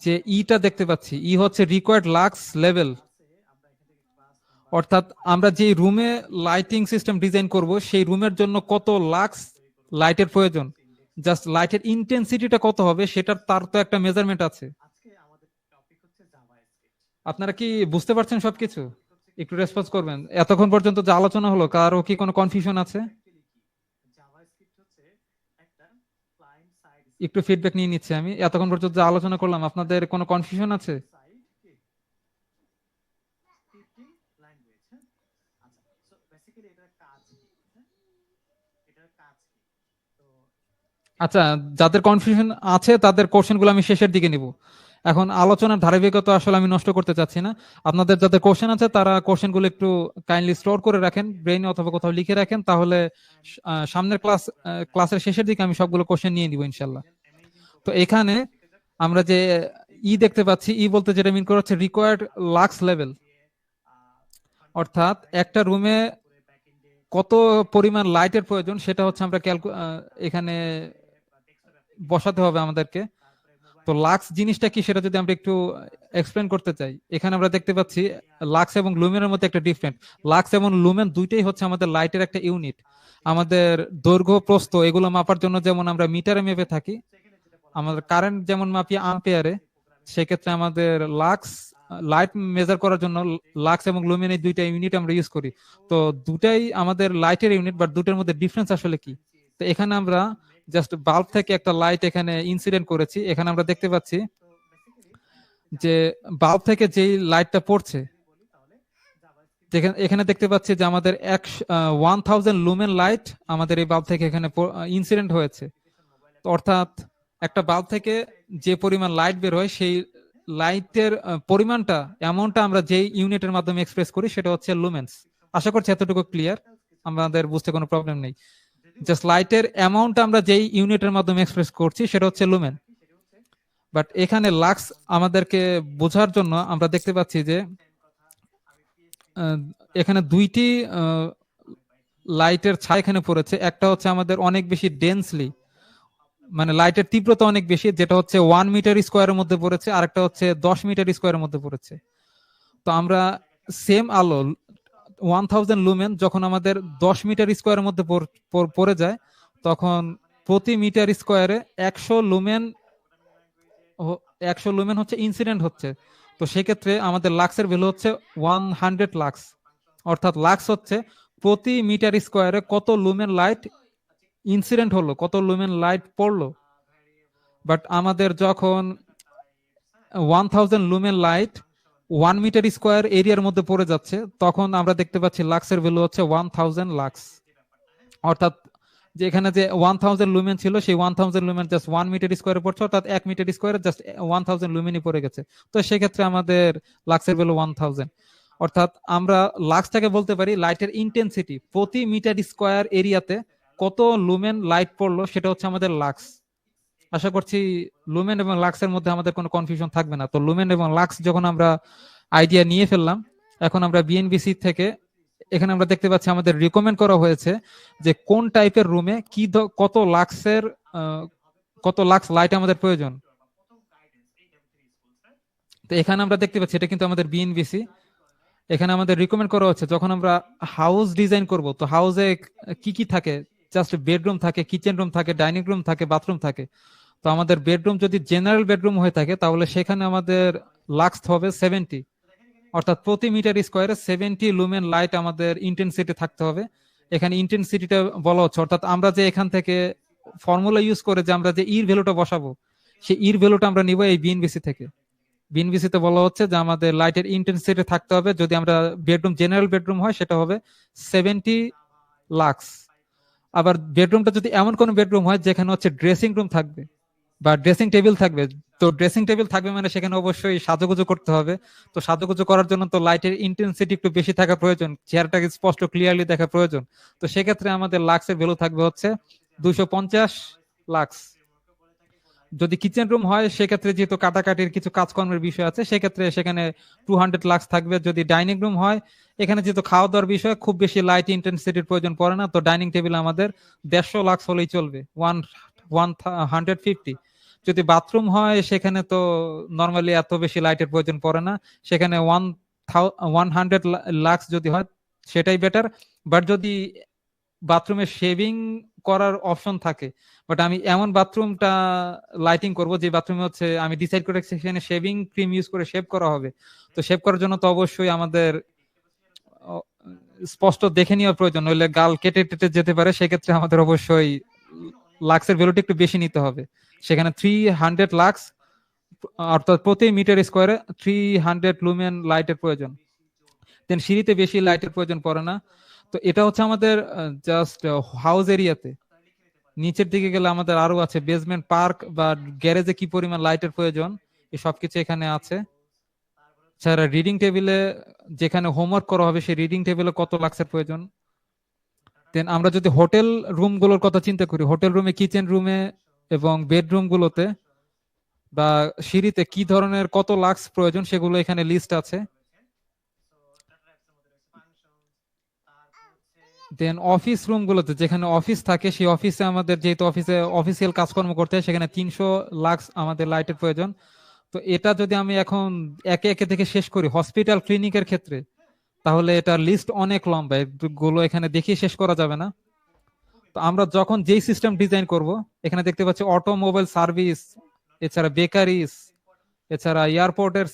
যে ইটা দেখতে পাচ্ছি, ই হচ্ছে রিকোয়ার্ড লাক্স লেভেল, অর্থাৎ আমরা যে রুমে লাইটিং সিস্টেম ডিজাইন করব সেই রুমের জন্য কত লাক্স লাইটের প্রয়োজন, জাস্ট লাইটের ইন্টেন্সিটিটা কত হবে সেটার তার তো একটা মেজারমেন্ট আছে। আপনারা কি বুঝতে পারছেন সবকিছু? একটু রেসপন্স করবেন। এতক্ষণ পর্যন্ত যে আলোচনা হলো কারো কি কোনো কনফিউশন আছে? একটু ফিডব্যাক নিয়ে নিচ্ছি আমি। এতক্ষণ পর্যন্ত যে আলোচনা করলাম, আপনাদের কোনো কনফিউশন আছে? আচ্ছা, যাদের কনফিউশন আছে তাদের কোশ্চেন গুলো আমি শেষের দিকে নিব। এখন আলোচনার ধারাবাহিকতা আসলে আমি নষ্ট করতে চাচ্ছি না। আপনাদের যাদের কোশ্চেন আছে তারা কোশ্চেন গুলো একটু কাইন্ডলি স্টোর করে রাখেন ব্রেইনে অথবা কোথাও লিখে রাখেন, তাহলে সামনের ক্লাসের শেষের দিকে আমি সবগুলো কোশ্চেন নিয়ে নিব ইনশাল্লাহ। তো এখানে আমরা যে দেখতে পাচ্ছি, বলতে যেটা মিন করা হচ্ছে রিকোয়ার্ড লাক্স লেভেল, অর্থাৎ একটা রুমে কত পরিমাণ লাইটের প্রয়োজন সেটা হচ্ছে আমরা এখানে বসাতে হবে আমাদেরকে। তো লাক্স জিনিসটা কি সেটা যদি আমরা একটু এক্সপ্লেন করতে চাই, এখানে আমরা দেখতে পাচ্ছি লাক্স এবং লুমেনের মধ্যে একটা ডিফারেন্ট। লাক্স এবং লুমেন দুইটাই হচ্ছে আমাদের লাইটের একটা ইউনিট। আমাদের দৈর্ঘ্য প্রস্থ এগুলো মাপার জন্য যেমন আমরা মিটারে মেপে থাকি, আমাদের কারেন্ট যেমন মাপি আম্পিয়ারে, সেক্ষেত্রে আমাদের লাক্স লাইট মেজার করার জন্য লাক্স এবং লুমেন এই দুইটা ইউনিট আমরা ইউজ করি। তো দুটাই আমাদের লাইটের ইউনিট, বাট দুটার মধ্যে ডিফারেন্স আসলে কি? তো এখানে আমরা জাস্ট বাল্ব থেকে একটা লাইট এখানে ইনসিডেন্ট করেছি। এখানে আমরা দেখতে পাচ্ছি যে বাল্ব থেকে যেই লাইটটা পড়ছে, এখানে দেখতে পাচ্ছি যে আমাদের 1000 লুমেন লাইট আমাদের এই বাল্ব থেকে এখানে ইনসিডেন্ট হয়েছে। অর্থাৎ একটা বাল্ব থেকে যে পরিমাণ লাইট বের হয় সেই লাইটের পরিমাণটা, অ্যামাউন্টটা আমরা যেই ইউনিটের মাধ্যমে এক্সপ্রেস করি সেটা হচ্ছে লুমেন্স। আশা করছি এতটুকু ক্লিয়ার, আমাদের বুঝতে কোনো প্রবলেম নেই। জাস্ট লাইটের অ্যামাউন্ট আমরা যেই ইউনিটের মাধ্যমে এক্সপ্রেস করছি সেটা হচ্ছে লুমেন। বাট এখানে লাক্স আমাদেরকে বোঝার জন্য আমরা দেখতে পাচ্ছি যে এখানে দুইটি লাইটের ছায়া এখানে পড়েছে। একটা হচ্ছে আমাদের অনেক বেশি ডেন্সলি, মানে লাইটের তীব্রতা অনেক বেশি, যেটা হচ্ছে 1 মিটার স্কোয়ারের মধ্যে পড়েছে, আর একটা হচ্ছে 10 মিটার স্কোয়ারের মধ্যে পড়েছে। তো আমরা সেম আলো 1000 লুমেন যখন আমাদের 10 মিটার স্কোয়ারের মধ্যে পড়ে যায়, তখন প্রতি মিটার স্কোয়ারে 100 লুমেন 100 লুমেন হচ্ছে ইনসিডেন্ট হচ্ছে। তো সেক্ষেত্রে আমাদের লাক্সের ভ্যালু হচ্ছে 100 লাক্স। অর্থাৎ লাক্স হচ্ছে প্রতি মিটার স্কোয়ারে কত লুমেন লাইট ইনসিডেন্ট হলো, কত লুমেন লাইট পড়লো। বাট আমাদের যখন 1000 লুমেন লাইট 1 মিটার স্কোয়ার এরিয়ার মধ্যে পড়ে যাচ্ছে, তখন আমরা দেখতে পাচ্ছি লাক্সের ভ্যালু হচ্ছে 1000 লাক্স। অর্থাৎ যে এখানে যে 1000 লুমেন ছিল, সেই 1000 লুমেন জাস্ট 1 মিটার স্কোয়ারে পড়ছে, অর্থাৎ 1 মিটার স্কোয়ারে জাস্ট 1000 লুমেনই পড়ে গেছে। তো সেক্ষেত্রে আমাদের লাক্সের ভ্যালু 1000। অর্থাৎ আমরা লাক্সটাকে বলতে পারি লাইটের ইন্টেন্সিটি, প্রতি মিটার স্কোয়ার এরিয়াতে কত লুমেন লাইট পড়লো সেটা হচ্ছে আমাদের লাক্স। আশা করছি লুমেন এবং লাক্সের মধ্যে আমাদের কোনো কনফিউশন থাকবে না। তো লুমেন এবং লাক্স যখন আমরা আইডিয়া নিয়ে ফেললাম, এখন আমরা বিএনবিসি থেকে এখানে আমরা দেখতে পাচ্ছি আমাদের রিকমেন্ড করা হয়েছে যে কোন টাইপের রুমে কত লাক্স লাইট আমাদের প্রয়োজন। তো এখানে আমরা দেখতে পাচ্ছি এটা কিন্তু আমাদের বিএনবিসি। এখানে আমাদের রিকমেন্ড করা হচ্ছে যখন আমরা হাউস ডিজাইন করব, তো হাউসে কি কি থাকে, জাস্ট বেডরুম থাকে, কিচেন রুম থাকে, ডাইনিং রুম থাকে, বাথরুম থাকে। তো আমাদের বেডরুম যদি জেনারেল বেডরুম হয়ে থাকে তাহলে সেখানে আমাদের লাক্স হবে 70, অর্থাৎ প্রতি মিটার স্কোয়ারে 70 লুমেন লাইট আমাদের ইন্টেন্সিটি থাকতে হবে। এখানে ইন্টেন্সিটিটা বলা হচ্ছে, অর্থাৎ আমরা যে এখান থেকে ফর্মুলা ইউজ করে যে আমরা যে ইর ভ্যালুটা বসাবো, সেই ইর ভ্যালুটা আমরা নিব এই বিএনবিসি থেকে। বিএনবিসিতে বলা হচ্ছে যে আমাদের লাইটের ইন্টেন্সিটি থাকতে হবে, যদি আমরা বেডরুম জেনারেল বেডরুম হয় সেটা হবে 70 লাক্স। আবার বেডরুমটা যদি এমন কোন বেডরুম হয় যেখানে হচ্ছে ড্রেসিং রুম থাকবে বা ড্রেসিং টেবিল থাকবে, তো ড্রেসিং টেবিল থাকবে মানে সেখানে অবশ্যই সাজুগুজু করতে হবে। তো সাজুগুজু করার জন্য তো লাইটের ইন্টেন্সিটি একটু বেশি থাকা প্রয়োজন, চেহারাটাকে স্পষ্ট ক্লিয়ারলি দেখা প্রয়োজন। তো সেক্ষেত্রে আমাদের লাক্সের ভ্যালু থাকবে হচ্ছে 250 লাক্স। যদি কিচেন রুম হয় সেক্ষেত্রে যেহেতু কাটাকাটির কিছু কাজকর্মের বিষয় আছে, সেক্ষেত্রে সেখানে 200 লাক্স থাকবে। যদি ডাইনিং রুম হয়, এখানে যেহেতু খাওয়া দাওয়ার বিষয়, খুব বেশি লাইট ইন্টেন্সিটির প্রয়োজন পড়ে না, তো ডাইনিং টেবিল আমাদের 150 লাক্স হলেই চলবে, 150। যদি বাথরুম হয় সেখানে তো নর্মালি এত বেশি লাইটের প্রয়োজন পড়ে না, সেখানে 100 লাক্স যদি হয় সেটাই বেটার। বাট যদি বাথরুমে শেভিং করার অপশন থাকে, বাট আমি এমন বাথরুমটা লাইটিং করব যে বাথরুমে হচ্ছে আমি ডিসাইড করে সেখানে শেভিং ক্রিম ইউজ করে শেভ করা হবে, তো শেভ করার জন্য তো অবশ্যই আমাদের স্পষ্ট দেখে নেওয়ার প্রয়োজন, নইলে গাল কেটে টেটে যেতে পারে। সেক্ষেত্রে আমাদের অবশ্যই লাক্সের ভ্যালুটা একটু বেশি নিতে হবে। সেখানে 300 লাক্স, অর্থাৎ প্রতি মিটার স্কোয়ারে 300 লুমেন লাইটের প্রয়োজন। দেন সিঁড়িতে বেশি লাইটের প্রয়োজন পড়ে না। তো এটা হচ্ছে আমাদের জাস্ট হাউস এরিয়াতে। নিচের দিকে গেলে আমাদের আরো আছে, বেসমেন্ট পার্ক বা গ্যারেজে কি পরিমাণ লাইটের প্রয়োজন এই সবকিছু এখানে আছে। স্যার রিডিং টেবিলে যেখানে হোমওয়ার্ক করা হবে সেই রিডিং টেবিলে কত লাক্সের প্রয়োজন। দেন আমরা যদি হোটেল রুমগুলোর কথা চিন্তা করি, হোটেল রুমে, কিচেন রুমে এবং বেডরুম গুলোতে বা সিঁড়িতে কি ধরনের কত লাক্স প্রয়োজন সেগুলো এখানে লিস্ট আছে। দেন অফিস রুম গুলোতে, যেখানে অফিস থাকে সেই অফিসে আমাদের যেহেতু অফিসে অফিসিয়াল কাজকর্ম করতে হয় সেখানে 300 লাক্স আমাদের লাইটের প্রয়োজন। তো এটা যদি আমি এখন একে একে থেকে শেষ করি হসপিটাল ক্লিনিকের ক্ষেত্রে, তাহলে এটার লিস্ট অনেক লম্বা, এগুলো এখানে দেখিয়ে শেষ করা যাবে না। তো আমরা যখন যেই সিস্টেম ডিজাইন করব, এখানে দেখতে পাচ্ছি অটোমোবাইল সার্ভিস, এছাড়া বেকারিজ, এছাড়া এয়ারপোর্টের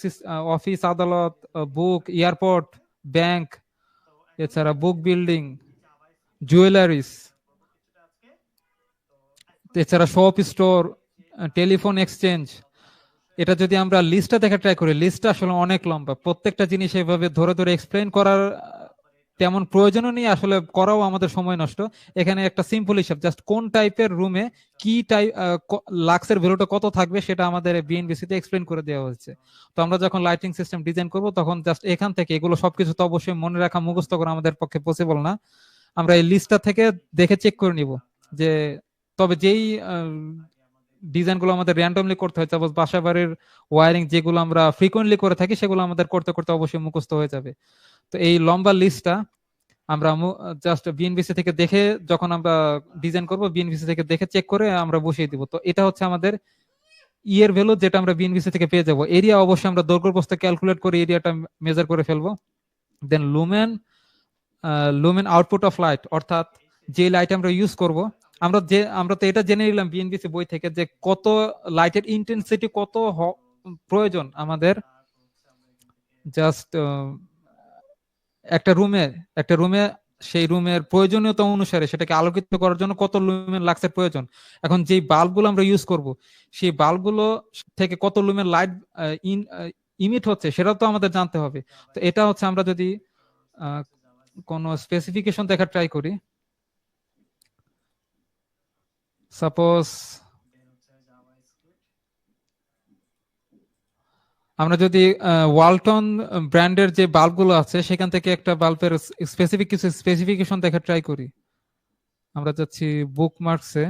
অফিস আদালত, বুক এয়ারপোর্ট, ব্যাংক, এছাড়া বুক বিল্ডিং, জুয়েলারিস, এছাড়া শপ স্টোর, টেলিফোন এক্সচেঞ্জ। এটা যদি আমরা লিস্টটা দেখে ট্রাই করি, লিস্টটা আসলে অনেক লম্বা, প্রত্যেকটা জিনিস এভাবে ধরে ধরে এক্সপ্লেইন করার তেমন প্রয়োজনও নেই, আসলে করাও আমাদের সময় নষ্ট। এখানে একটা সিম্পল হিসাব, জাস্ট কোন টাইপের রুমে কি টাইপ লাক্সের ভ্যালুটা কত থাকবে সেটা আমাদের বিএনবিসি তে এক্সপ্লেইন করে দেওয়া হয়েছে। তো আমরা যখন লাইটিং সিস্টেম ডিজাইন করব তখন জাস্ট এখান থেকে এগুলো সবকিছু তো অবশ্যই মনে রাখা, মুখস্থ করা আমাদের পক্ষে পসিবল না। আমরা এই লিস্টটা থেকে দেখে চেক করে নিব যে, তবে যেই ডিজাইন গুলো আমাদের র্যান্ডমলি করতে হয়, সাপোজ বাসা বাড়ির ওয়ারিং যেগুলো আমরা ফ্রিকোয়েন্টলি করে থাকি সেগুলো আমাদের করতে করতে অবশ্যই মুখস্থ হয়ে যাবে। তো এই লম্বা লিস্টটা আমরা জাস্ট বিএনবিসি থেকে দেখে, যখন আমরা ডিজাইন করব বিএনবিসি থেকে দেখে চেক করে আমরা বসিয়ে দিব। তো এটা হচ্ছে আমাদের ইয়ের ভ্যালু, যেটা আমরা বিএনবিসি থেকে পেয়ে যাব। এরিয়া অবশ্যই আমরা দৈর্ঘ্য প্রস্থ ক্যালকুলেট করে এরিয়াটা মেজার করে ফেলবো। Then lumen, lumen output of light, অর্থাৎ যে লাইট আমরা ইউজ করব, আমরা তো এটা জেনে নিলাম বিএনবিসি বই থেকে যে কত লাইটের ইন্টেন্সিটি কত প্রয়োজন আমাদের। জাস্ট একটা রুমে সেই রুমের প্রয়োজনীয়তা অনুসারে সেটাকে আলোকিত করার জন্য কত লুমেন লাক্সের প্রয়োজন। এখন যেই বাল্বগুলো আমরা ইউজ করব সেই বাল্বগুলো থেকে কত লুমেন লাইট ইমিট হচ্ছে সেটাও তো আমাদের জানতে হবে। তো এটা হচ্ছে আমরা যদি কোনো স্পেসিফিকেশন দেখা ট্রাই করি, সাপোজ আমরা যদি ওয়ালটন ব্র্যান্ডের যে বাল্বগুলো আছে সেখান থেকে একটা বাল্বের স্পেসিফিক কিছু স্পেসিফিকেশন দেখা ট্রাই করি। আমরা যাচ্ছি বুকমার্কসে।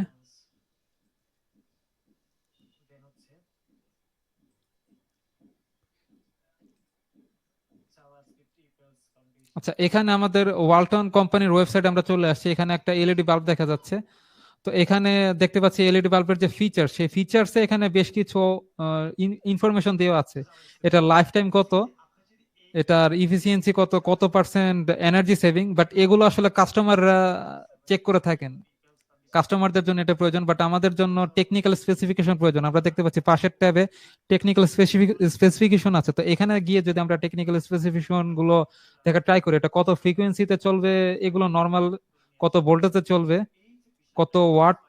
আচ্ছা, এখানে আমাদের ওয়ালটন কোম্পানির ওয়েবসাইট আমরা চলে আসছি। এখানে একটা এলইডি বাল্ব দেখা যাচ্ছে। তো এখানে দেখতে পাচ্ছি এলইডি বাল্বের যে ফিচার, সেই ফিচার্সে এখানে বেশ কিছু ইনফরমেশন দেওয়া আছে। এটা লাইফ টাইম কত, এটার ইফিসিয়েন্সি কত, কত পার্সেন্ট এনার্জি সেভিং, বাট এগুলো আসলে কাস্টমাররা চেক করে থাকেন। কাস্টমারদের জন্য এটা প্রয়োজন, বাট আমাদের জন্য টেকনিক্যাল স্পেসিফিকেশন প্রয়োজন। আমরা দেখতে পাচ্ছি পাশের ট্যাবে টেকনিক্যাল স্পেসিফিকেশন আছে। তো এখানে গিয়ে যদি আমরা টেকনিক্যাল স্পেসিফিকেশন গুলো দেখা ট্রাই করি, এটা কত ফ্রিকোয়েন্সিতে চলবে, এগুলো নর্মাল কত ভোল্টেজে চলবে, কত ওয়াট,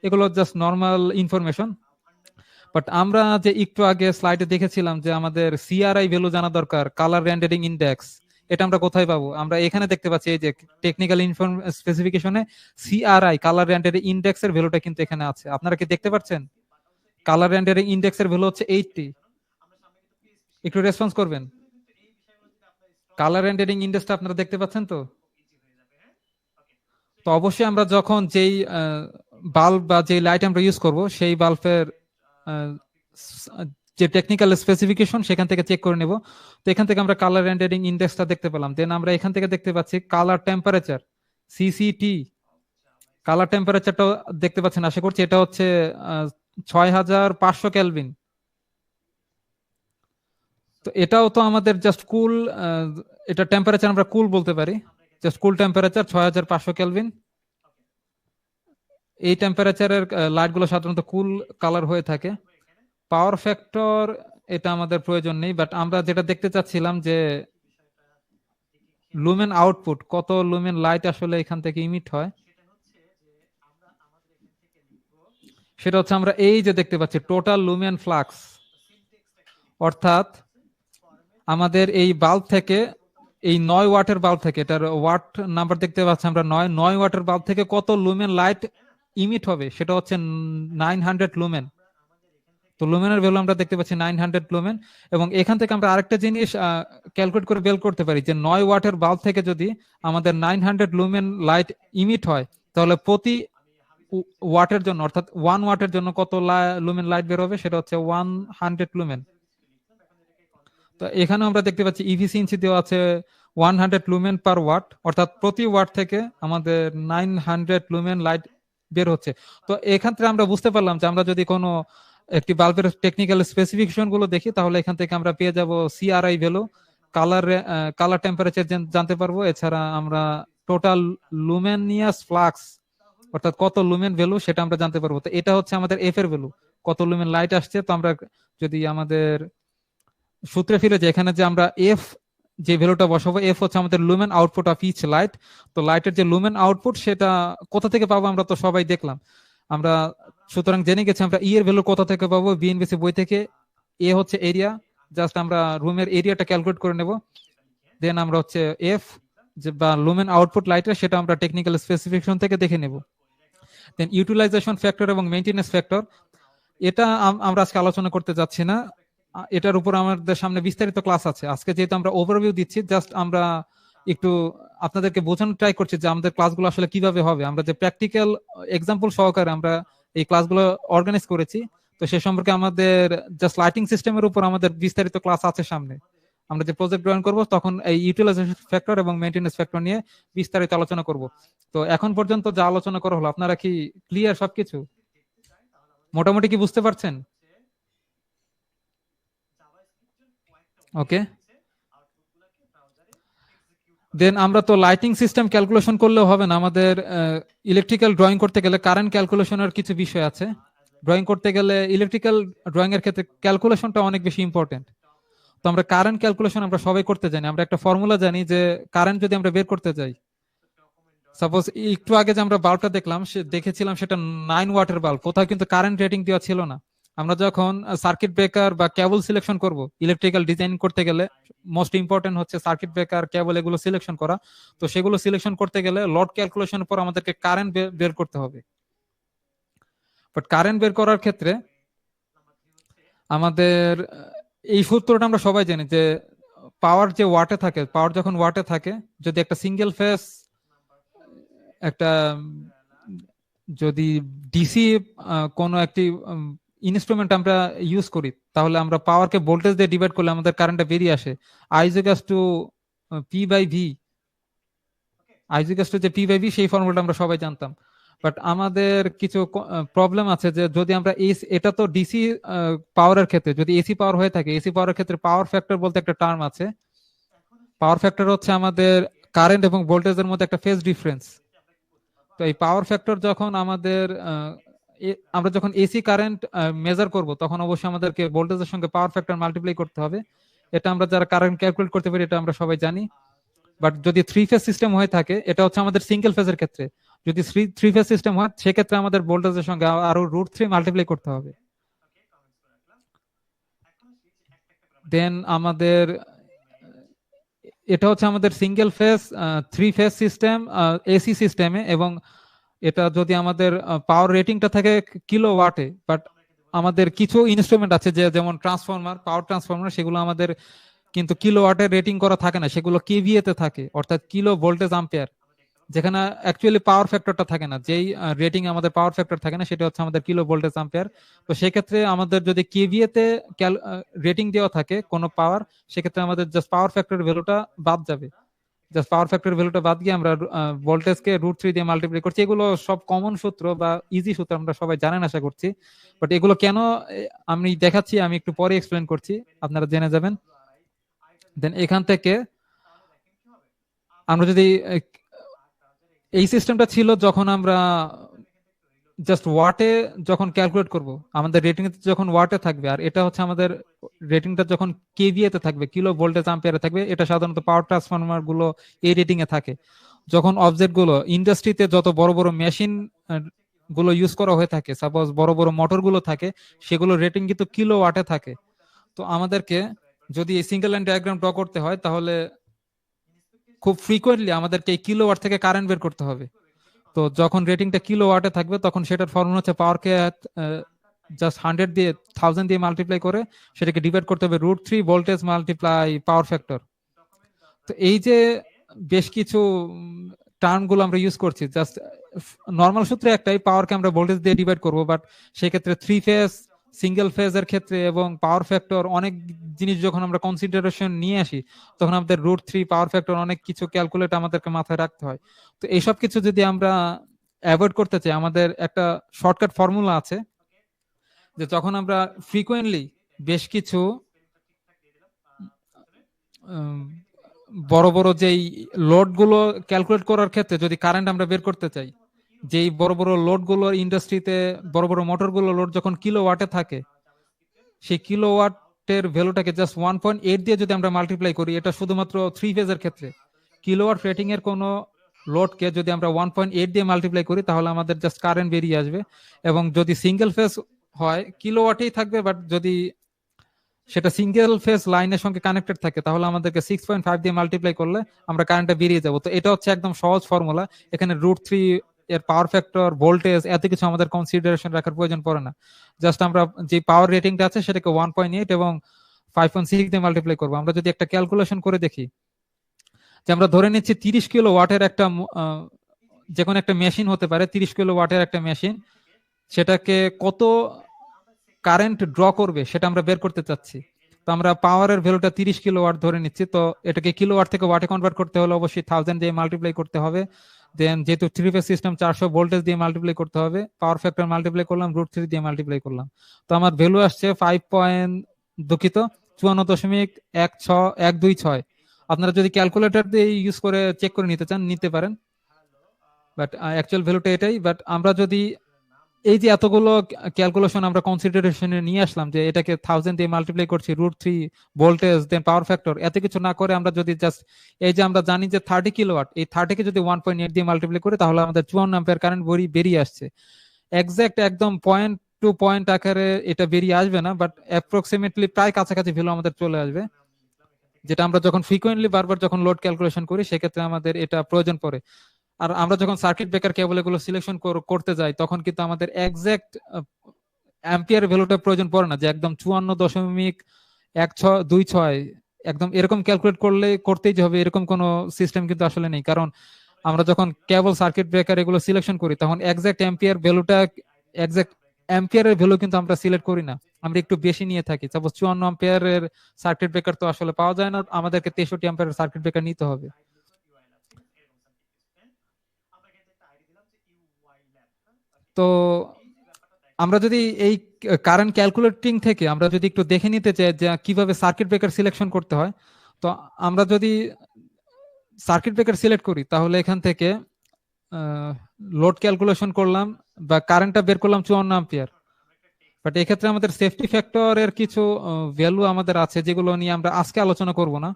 এগুলো জাস্ট নর্মাল ইনফরমেশন। বাট আমরা যে একটু আগে স্লাইডে দেখেছিলাম যে আমাদের সিআরআই ভ্যালু জানা দরকার, কালার রেন্ডারিং ইন্ডেক্স, এটা আমরা কোথায় পাবো? আমরা এখানে দেখতে পাচ্ছি এই যে টেকনিক্যাল স্পেসিফিকেশনে সিআরআই, কালার রেন্ডারিং ইন্ডেক্স এর ভ্যালুটা কিন্তু এখানে আছে। আপনারা কি দেখতে পাচ্ছেন? কালার রেন্ডারিং ইন্ডেক্স এর ভ্যালু হচ্ছে 80। একটু রেসপন্স করবেন। কালার রেন্ডারিং ইন্ডেক্সটা আপনারা দেখতে পাচ্ছেন তো? তো অবশ্যই আমরা যখন যেই বাল্ব বা যে লাইট আমরা ইউজ করব সেই বাল্বের যে টেকনিক্যাল স্পেসিফিকেশন সেখান থেকে চেক করে নেব। তো এখান থেকে আমরা কালার রেন্ডারিং ইন্ডেক্সটা দেখতে পেলাম। দেন আমরা এখান থেকে দেখতে পাচ্ছি কালার টেম্পারেচার, সিসিটি। কালার টেম্পারেচারটা দেখতে পাচ্ছেন আশা করছি, এটা হচ্ছে 6500 কেলভিন। তো এটাও তো আমাদের জাস্ট কুল, এটা টেম্পারেচার আমরা কুল বলতে পারি, জাস্ট কুল টেম্পারেচার 6500 কেলভিন। এই টেম্পারেচারের লাইট গুলো সাধারণত কুল কালার হয়ে থাকে। পাওয়ার ফ্যাক্টর এটা আমাদের প্রয়োজন নেই, বাট আমরা যেটা দেখতে চাচ্ছিলাম যে লুমেন আউটপুট, কত লুমেন লাইট আসলে এখান থেকে ইমিট হয় সেটা হচ্ছে আমরা এই যে দেখতে পাচ্ছি টোটাল লুমেন ফ্লাক্স, অর্থাৎ আমাদের এই বাল্ব থেকে, এই 9 ওয়াটের বাল্ব থেকে, এটার ওয়াট নাম্বার দেখতে পাচ্ছি আমরা 9 ওয়াটের বাল্ব থেকে কত লুমেন লাইট ইমিট হবে, সেটা হচ্ছে 900 লুমেন। তো লুমেনের ভ্যালু আমরা দেখতে পাচ্ছি 900 লুমেন। এবং এখান থেকে আমরা আরেকটা জিনিস ক্যালকুলেট করে বের করতে পারি যে 9 ওয়াটের বাল্ব থেকে যদি আমাদের 900 লুমেন লাইট ইমিট হয়, তাহলে প্রতি ওয়াটের জন্য, অর্থাৎ 1 ওয়াটের জন্য কত লুমেন লাইট বের হবে, সেটা হচ্ছে 100 লুমেন। তো এখানে আমরা দেখতে পাচ্ছি ইফিসিয়েন্সি দেওয়া আছে 100 লুমেন পার ওয়াট, অর্থাৎ প্রতি ওয়াট থেকে আমাদের 900 লুমেন লাইট বের হচ্ছে। তো এখান থেকে আমরা বুঝতে পারলাম যে আমরা যদি কোনো একটি বাল্বের টেকনিক্যাল স্পেসিফিকেশন গুলো দেখি, তাহলে এখান থেকে আমরা পেয়ে যাব সিআরআই ভ্যালু, কালার টেম্পারেচার জানতে পারবো। এছাড়া আমরা টোটাল লুমেনিয়াস ফ্লাক্স, অর্থাৎ কত লুমেন ভ্যালু, সেটা আমরা জানতে পারবো। তো এটা হচ্ছে আমাদের এফ এর ভ্যালু, কত লুমেন লাইট আসছে। তো আমরা যদি আমাদের সূত্রে ফিরে যে এখানে যে আমরা এফ যে ভ্যালুটা বসাবো, এফ হচ্ছে আমাদের lumen output of each light. তো লাইটের যে লুমেন আউটপুট সেটা কোথা থেকে পাবো আমরা তো সবাই দেখলাম, আমরা সুতরাং জেনে গেছি আমরা ই এর ভ্যালু কোথা থেকে পাবো, বিএনবিসি বই থেকে। এ হচ্ছে এরিয়া, জাস্ট আমরা রুমের এরিয়াটা ক্যালকুলেট করে নেব। দেন আমরা হচ্ছে এফ যে বা লুমেন আউটপুট লাইটের, সেটা আমরা টেকনিক্যাল স্পেসিফিকেশন থেকে দেখে নেব। দেন ইউটিলাইজেশন ফ্যাক্টর এবং মেইনটেনেন্স ফ্যাক্টর, এটা আমরা আজকে আলোচনা করতে যাচ্ছি না, এটার উপর আমাদের সামনে বিস্তারিত ক্লাস আছে। আজকে যেহেতু আমরা ওভারভিউ দিচ্ছি, জাস্ট আমরা একটু আপনাদেরকে বোঝানোর ট্রাই করছি যে আমাদের ক্লাসগুলো আসলে কিভাবে হবে। আমরা যে প্র্যাকটিক্যাল এক্সাম্পল সহকারে আমরা এই ক্লাসগুলো অর্গানাইজ করেছি, তো সে সম্পর্কে আমাদের জাস্ট লাইটিং সিস্টেমের উপর আমাদের বিস্তারিত ক্লাস আছে সামনে। আমরা যে প্রজেক্ট ড্রয়িং করব, তখন এই ইউটিলাইজেশন ফ্যাক্টর এবং মেইনটেনেন্স ফ্যাক্টর নিয়ে বিস্তারিত আলোচনা করব। তো এখন পর্যন্ত যা আলোচনা করা হলো, আপনারা কি ক্লিয়ার সবকিছু? মোটামুটি কি বুঝতে পারছেন? ওকে। দেন আমরা তো লাইটিং সিস্টেম ক্যালকুলেশন করলেও হবে না, আমাদের ইলেকট্রিক্যাল ড্রয়িং করতে গেলে কারেন্ট ক্যালকুলেশনের কিছু বিষয় আছে। ড্রয়িং করতে গেলে ইলেকট্রিক্যাল ড্রয়িং এর ক্ষেত্রে ক্যালকুলেশনটা অনেক বেশি ইম্পর্টেন্ট। তো আমরা কারেন্ট ক্যালকুলেশন আমরা সবাই করতে জানি, আমরা একটা ফর্মুলা জানি যে কারেন্ট যদি আমরা বের করতে যাই, সাপোজ একটু আগে যে আমরা বাল্বটা দেখলাম, দেখেছিলাম সেটা 9 ওয়াটের বাল্ব, কোথাও কিন্তু কারেন্ট রেটিং দেওয়া ছিল না। আমরা যখন সার্কিট ব্রেকার বা কেবল সিলেকশন করব ইলেকট্রিক্যাল ডিজাইন করতে গেলে, মোস্ট ইম্পর্টেন্ট হচ্ছে সার্কিট ব্রেকার, কেবল, এগুলো সিলেকশন করা। তো সেগুলো সিলেকশন করতে গেলে লোড ক্যালকুলেশনের পর আমাদেরকে কারেন্ট বের করতে হবে। বাট কারেন্ট বের করার ক্ষেত্রে আমাদের এই সূত্রটা আমরা সবাই জানি যে পাওয়ার যে ওয়াটে থাকে, পাওয়ার যখন ওয়াটে থাকে, যদি একটা সিঙ্গেল ফেজ একটা যদি ডিসি কোনো একটি ইনস্ট্রুমেন্ট আমরা ইউজ করি, তাহলে আমরা পাওয়ারকে ভোল্টেজ দিয়ে ডিভাইড করলে আমাদের কারেন্টটা বেরিয়ে আসে আইজিকাস টু পি বাই ভি। আইজিকাস টু যে পি বাই ভি, সেই ফর্মুলাটা আমরা সবাই জানতাম। বাট আমাদের কিছু প্রবলেম আছে যে যদি আমরা এটা তো ডিসি পাওয়ারের ক্ষেত্রে, যদি এসি পাওয়ার হয়ে থাকে, এসি পাওয়ারের ক্ষেত্রে পাওয়ার ফ্যাক্টর বলতে একটা টার্ম আছে। পাওয়ার ফ্যাক্টর হচ্ছে আমাদের কারেন্ট এবং ভোল্টেজের মধ্যে একটা ফেজ ডিফারেন্স। তো এই পাওয়ার ফ্যাক্টর যখন আমাদের আমরা যখন এসি কারেন্ট মেজার করব, তখন অবশ্যই আমাদেরকে ভোল্টেজের সঙ্গে পাওয়ার ফ্যাক্টর মাল্টিপ্লাই করতে হবে। এটা আমরা যারা কারেন্ট ক্যালকুলেট করতে পারি, এটা আমরা সবাই জানি। বাট যদি থ্রি ফেজ সিস্টেম হয়ে থাকে, এটা হচ্ছে আমাদের সিঙ্গেল ফেজের ক্ষেত্রে, যদি থ্রি ফেজ সিস্টেম হয় সেক্ষেত্রে আমাদের ভোল্টেজের সঙ্গে আরো √3 মাল্টিপ্লাই করতে হবে। দেন আমাদের এটা হচ্ছে আমাদের single phase three phase system AC সিস্টেমে, এবং এটা যদি আমাদের পাওয়ার রেটিংটা থাকে কিলো ওয়াটে। বাট আমাদের কিছু ইনস্ট্রুমেন্ট আছে যে যেমন ট্রান্সফরমার, পাওয়ার ট্রান্সফরমার, সেগুলো আমাদের কিন্তু কিলো ওয়াটে রেটিং করা থাকে না, সেগুলো কেভিএ তে থাকে, অর্থাৎ কিলো ভোল্টেজ আম্পিয়ার, যেখানে অ্যাকচুয়ালি পাওয়ার ফ্যাক্টরটা থাকে না। যেই রেটিং আমাদের পাওয়ার ফ্যাক্টর থাকে না, সেটা হচ্ছে আমাদের কিলো ভোল্টেজ আম্পিয়ার। তো সেক্ষেত্রে আমাদের যদি কেভিএ তে রেটিং দেওয়া থাকে কোনো পাওয়ার, সেক্ষেত্রে আমাদের জাস্ট পাওয়ার ফ্যাক্টর ভ্যালুটা বাদ যাবে। জাস্ট পাওয়ার ফ্যাক্টর ভ্যালুটা বাদ গিয়ে আমরা ভোল্টেজকে √3 দিয়ে মাল্টিপ্লাই করছি। এগুলো সব কমন সূত্র বা ইজি সূত্র, আমরা সবাই জানেন আশা করছি। বাট এগুলো কেন আমি দেখাচ্ছি, আমি একটু পরে এক্সপ্লেন করছি, আপনারা জেনে যাবেন। দেন এখান থেকে আমরা যদি এই সিস্টেমটা ছিল যখন আমরা জাস্ট ওয়াটে যখন ক্যালকুলেট করব, আমাদের রেটিং যখন ওয়াটে থাকবে, আর এটা হচ্ছে আমাদের রেটিংটা যখন কেভিএ তে থাকবে, কিলো ভোল্টেজ আম্পিয়ারে থাকবে। এটা সাধারণত পাওয়ার ট্রান্সফরমার গুলো এই রেটিং এ থাকে। যখন অবজেক্ট গুলো ইন্ডাস্ট্রিতে, যত বড় বড় মেশিন গুলো ইউজ করা হয়ে থাকে, সাপোজ বড় বড় মোটর গুলো থাকে, সেগুলো রেটিং কিন্তু কিলো ওয়াটে থাকে। তো আমাদেরকে যদি এই সিঙ্গেল লাইন ডায়াগ্রাম ড্র করতে হয়, তাহলে খুব ফ্রিকোয়েন্টলি আমাদেরকে এই কিলো ওয়াট থেকে কারেন্ট বের করতে হবে। তো যখন রেটিংটা কিলো ওয়াটে থাকবে, তখন সেটার ফর্মুলা হচ্ছে পাওয়ারকে জাস্ট 100 দিয়ে 1000 দিয়ে মাল্টিপ্লাই করে সেটাকে ডিভাইড করতে হবে √3 ভোল্টেজ মাল্টিপ্লাই পাওয়ার ফ্যাক্টর। তো এই যে বেশ কিছু টার্ম গুলো আমরা ইউজ করছি, জাস্ট নর্মাল সূত্রে একটাই, পাওয়ারকে আমরা ভোল্টেজ দিয়ে ডিভাইড করব, বাট সেক্ষেত্রে 3 ফেজ সিঙ্গেল ফেজের ক্ষেত্রে এবং পাওয়ার ফ্যাক্টর অনেক জিনিস যখন আমরা কনসিডারেশন নিয়ে আসি, তখন আমাদের √3 পাওয়ার ফ্যাক্টর অনেক কিছু ক্যালকুলেট আমাদেরকে মাথায় রাখতে হয়। তো এইসব কিছু যদি আমরা অ্যাভয়েড করতে চাই, আমাদের একটা শর্টকাট ফর্মুলা আছে, যে যখন আমরা ফ্রিকোয়েন্টলি বেশ কিছু বড় বড় যেই লোড গুলো ক্যালকুলেট করার ক্ষেত্রে যদি কারেন্ট আমরা বের করতে চাই, যেই বড় বড় লোড গুলো ইন্ডাস্ট্রিতে বড় বড় মোটর গুলো লোড যখন কিলো ওয়াটে থাকে, সেই কিলো ওয়াটের ভ্যালুটাকে জাস্ট 1.8 দিয়ে যদি আমরা মাল্টিপ্লাই করি, এটা শুধুমাত্র 3 ফেজের ক্ষেত্রে। কিলোওয়াট রেটিং এর কোনো লোডকে যদি আমরা 1.8 দিয়ে মাল্টিপ্লাই করি, তাহলে আমাদের জাস্ট কারেন্ট বেরিয়ে আসবে। এবং যদি সিঙ্গেল ফেজ হয়, কিলোওয়াটেই থাকবে, বাট যদি সেটা সিঙ্গেল ফেজ লাইনের সঙ্গে কানেক্টেড থাকে, তাহলে আমাদেরকে 6.5 দিয়ে মাল্টিপ্লাই করলে আমরা কারেন্টটা বেরিয়ে যাব। তো এটা হচ্ছে একদম সহজ ফর্মুলা। এখানে √3 এর পাওয়ার ফ্যাক্টর, ভোল্টেজ, এত কিছু আমাদের কনসিডারেশন রাখার প্রয়োজন পড়ে না। জাস্ট আমরা যে পাওয়ার রেটিংটা আছে সেটাকে 1.8 এবং 5.6 দিয়ে মাল্টিপ্লাই করবো। আমরা যদি একটা ক্যালকুলেশন করে দেখি, যে আমরা ধরে নিচ্ছি 30 কিলো ওয়াটের একটা যে কোনো একটা মেশিন হতে পারে, 30 কিলো ওয়াটের একটা মেশিন, সেটাকে কত কারেন্ট ড্র করবে সেটা আমরা বের করতে চাচ্ছি। তো আমরা পাওয়ারের ভ্যালুটা 30 কিলো ওয়াট ধরে নিচ্ছি, তো এটাকে কিলো ওয়াট থেকে ওয়াটে কনভার্ট করতে হলে অবশ্যই 1000 দিয়ে মাল্টিপ্লাই করতে হবে। দেন যেহেতু 3 ফেজ সিস্টেম, 400 ভোল্টেজ দিয়ে মাল্টিপ্লাই করতে হবে, পাওয়ার ফ্যাক্টর মাল্টিপ্লাই করলাম, √3 দিয়ে মাল্টিপ্লাই করলাম। তো আমার ভ্যালু আসছে 54.126। আপনারা যদি ক্যালকুলেটর দিয়ে ইউজ করে চেক করে নিতে চান, নিতে পারেন, বাট অ্যাকচুয়াল ভ্যালুটা এটাই। বাট আমরা যদি এই যে এতগুলো ক্যালকুলেশন আমরা কনসিডারেশনে নিয়ে আসলাম, যে এটাকে 1000 দিয়ে মাল্টিপ্লাই করছি, √3 ভোল্টেজ দেন পাওয়ার ফ্যাক্টর, এত কিছু না করে আমরা যদি জাস্ট এই যে আমরা জানি যে 30 কিলোওয়াট, এই 30 কে যদি 1.8 দিয়ে মাল্টিপ্লাই করি, তাহলে আমাদের 54 অ্যাম্পিয়ার কারেন্ট বেরিয়ে আসছে। এক্সাক্ট একদম পয়েন্ট টু পয়েন্ট আকারে এটা বেরিয়ে আসবে না, বাট অ্যাপ্রক্সিমেটলি প্রায় কাছাকাছি ভ্যালু আমাদের চলে আসবে, যেটা আমরা যখন ফ্রিকোয়েন্টলি বারবার যখন লোড ক্যালকুলেশন করি, সেক্ষেত্রে আমাদের এটা প্রয়োজন পড়ে। আর আমরা যখন সার্কিট ব্রেকার কেবল এগুলো সিলেকশন করতে যাই, তখন কিন্তু আমাদের এক্সাক্ট অ্যাম্পিয়ার ভ্যালুটা প্রয়োজন পড়ে না, যে একদম 54.1626 একদম এরকম ক্যালকুলেট করতেই যে হবে এরকম কোনো সিস্টেম কিন্তু আসলে নেই। কারণ আমরা যখন কেবল সার্কিট ব্রেকার এগুলো সিলেকশন করি, তখন এক্সাক্ট অ্যাম্পিয়ার ভ্যালুটা, এক্সাক্ট অ্যাম্পিয়ারের ভ্যালু কিন্তু আমরা সিলেক্ট করি না, আমরা একটু বেশি নিয়ে থাকি। সাপোজ 54 অ্যাম্পিয়ারের সার্কিট ব্রেকার তো আসলে পাওয়া যায় না, আমাদেরকে 63 অ্যাম্পিয়ারের সার্কিট ব্রেকার নিতে হবে। তো আমরা যদি এই কারেন্ট ক্যালকুলেটিং থেকে আমরা যদি একটু দেখে নিতে চাই যে কিভাবে সার্কিট ব্রেকার সিলেকশন করতে হয়, তো আমরা যদি সার্কিট ব্রেকার সিলেক্ট করি, তাহলে এখান থেকে লোড ক্যালকুলেশন করলাম বা কারেন্টটা বের করলাম 54 অ্যাম্পিয়ার। বাট এক্ষেত্রে আমাদের সেফটি ফ্যাক্টরের কিছু ভ্যালু আমাদের আছে, যেগুলো নিয়ে আমরা আজকে আলোচনা করব না,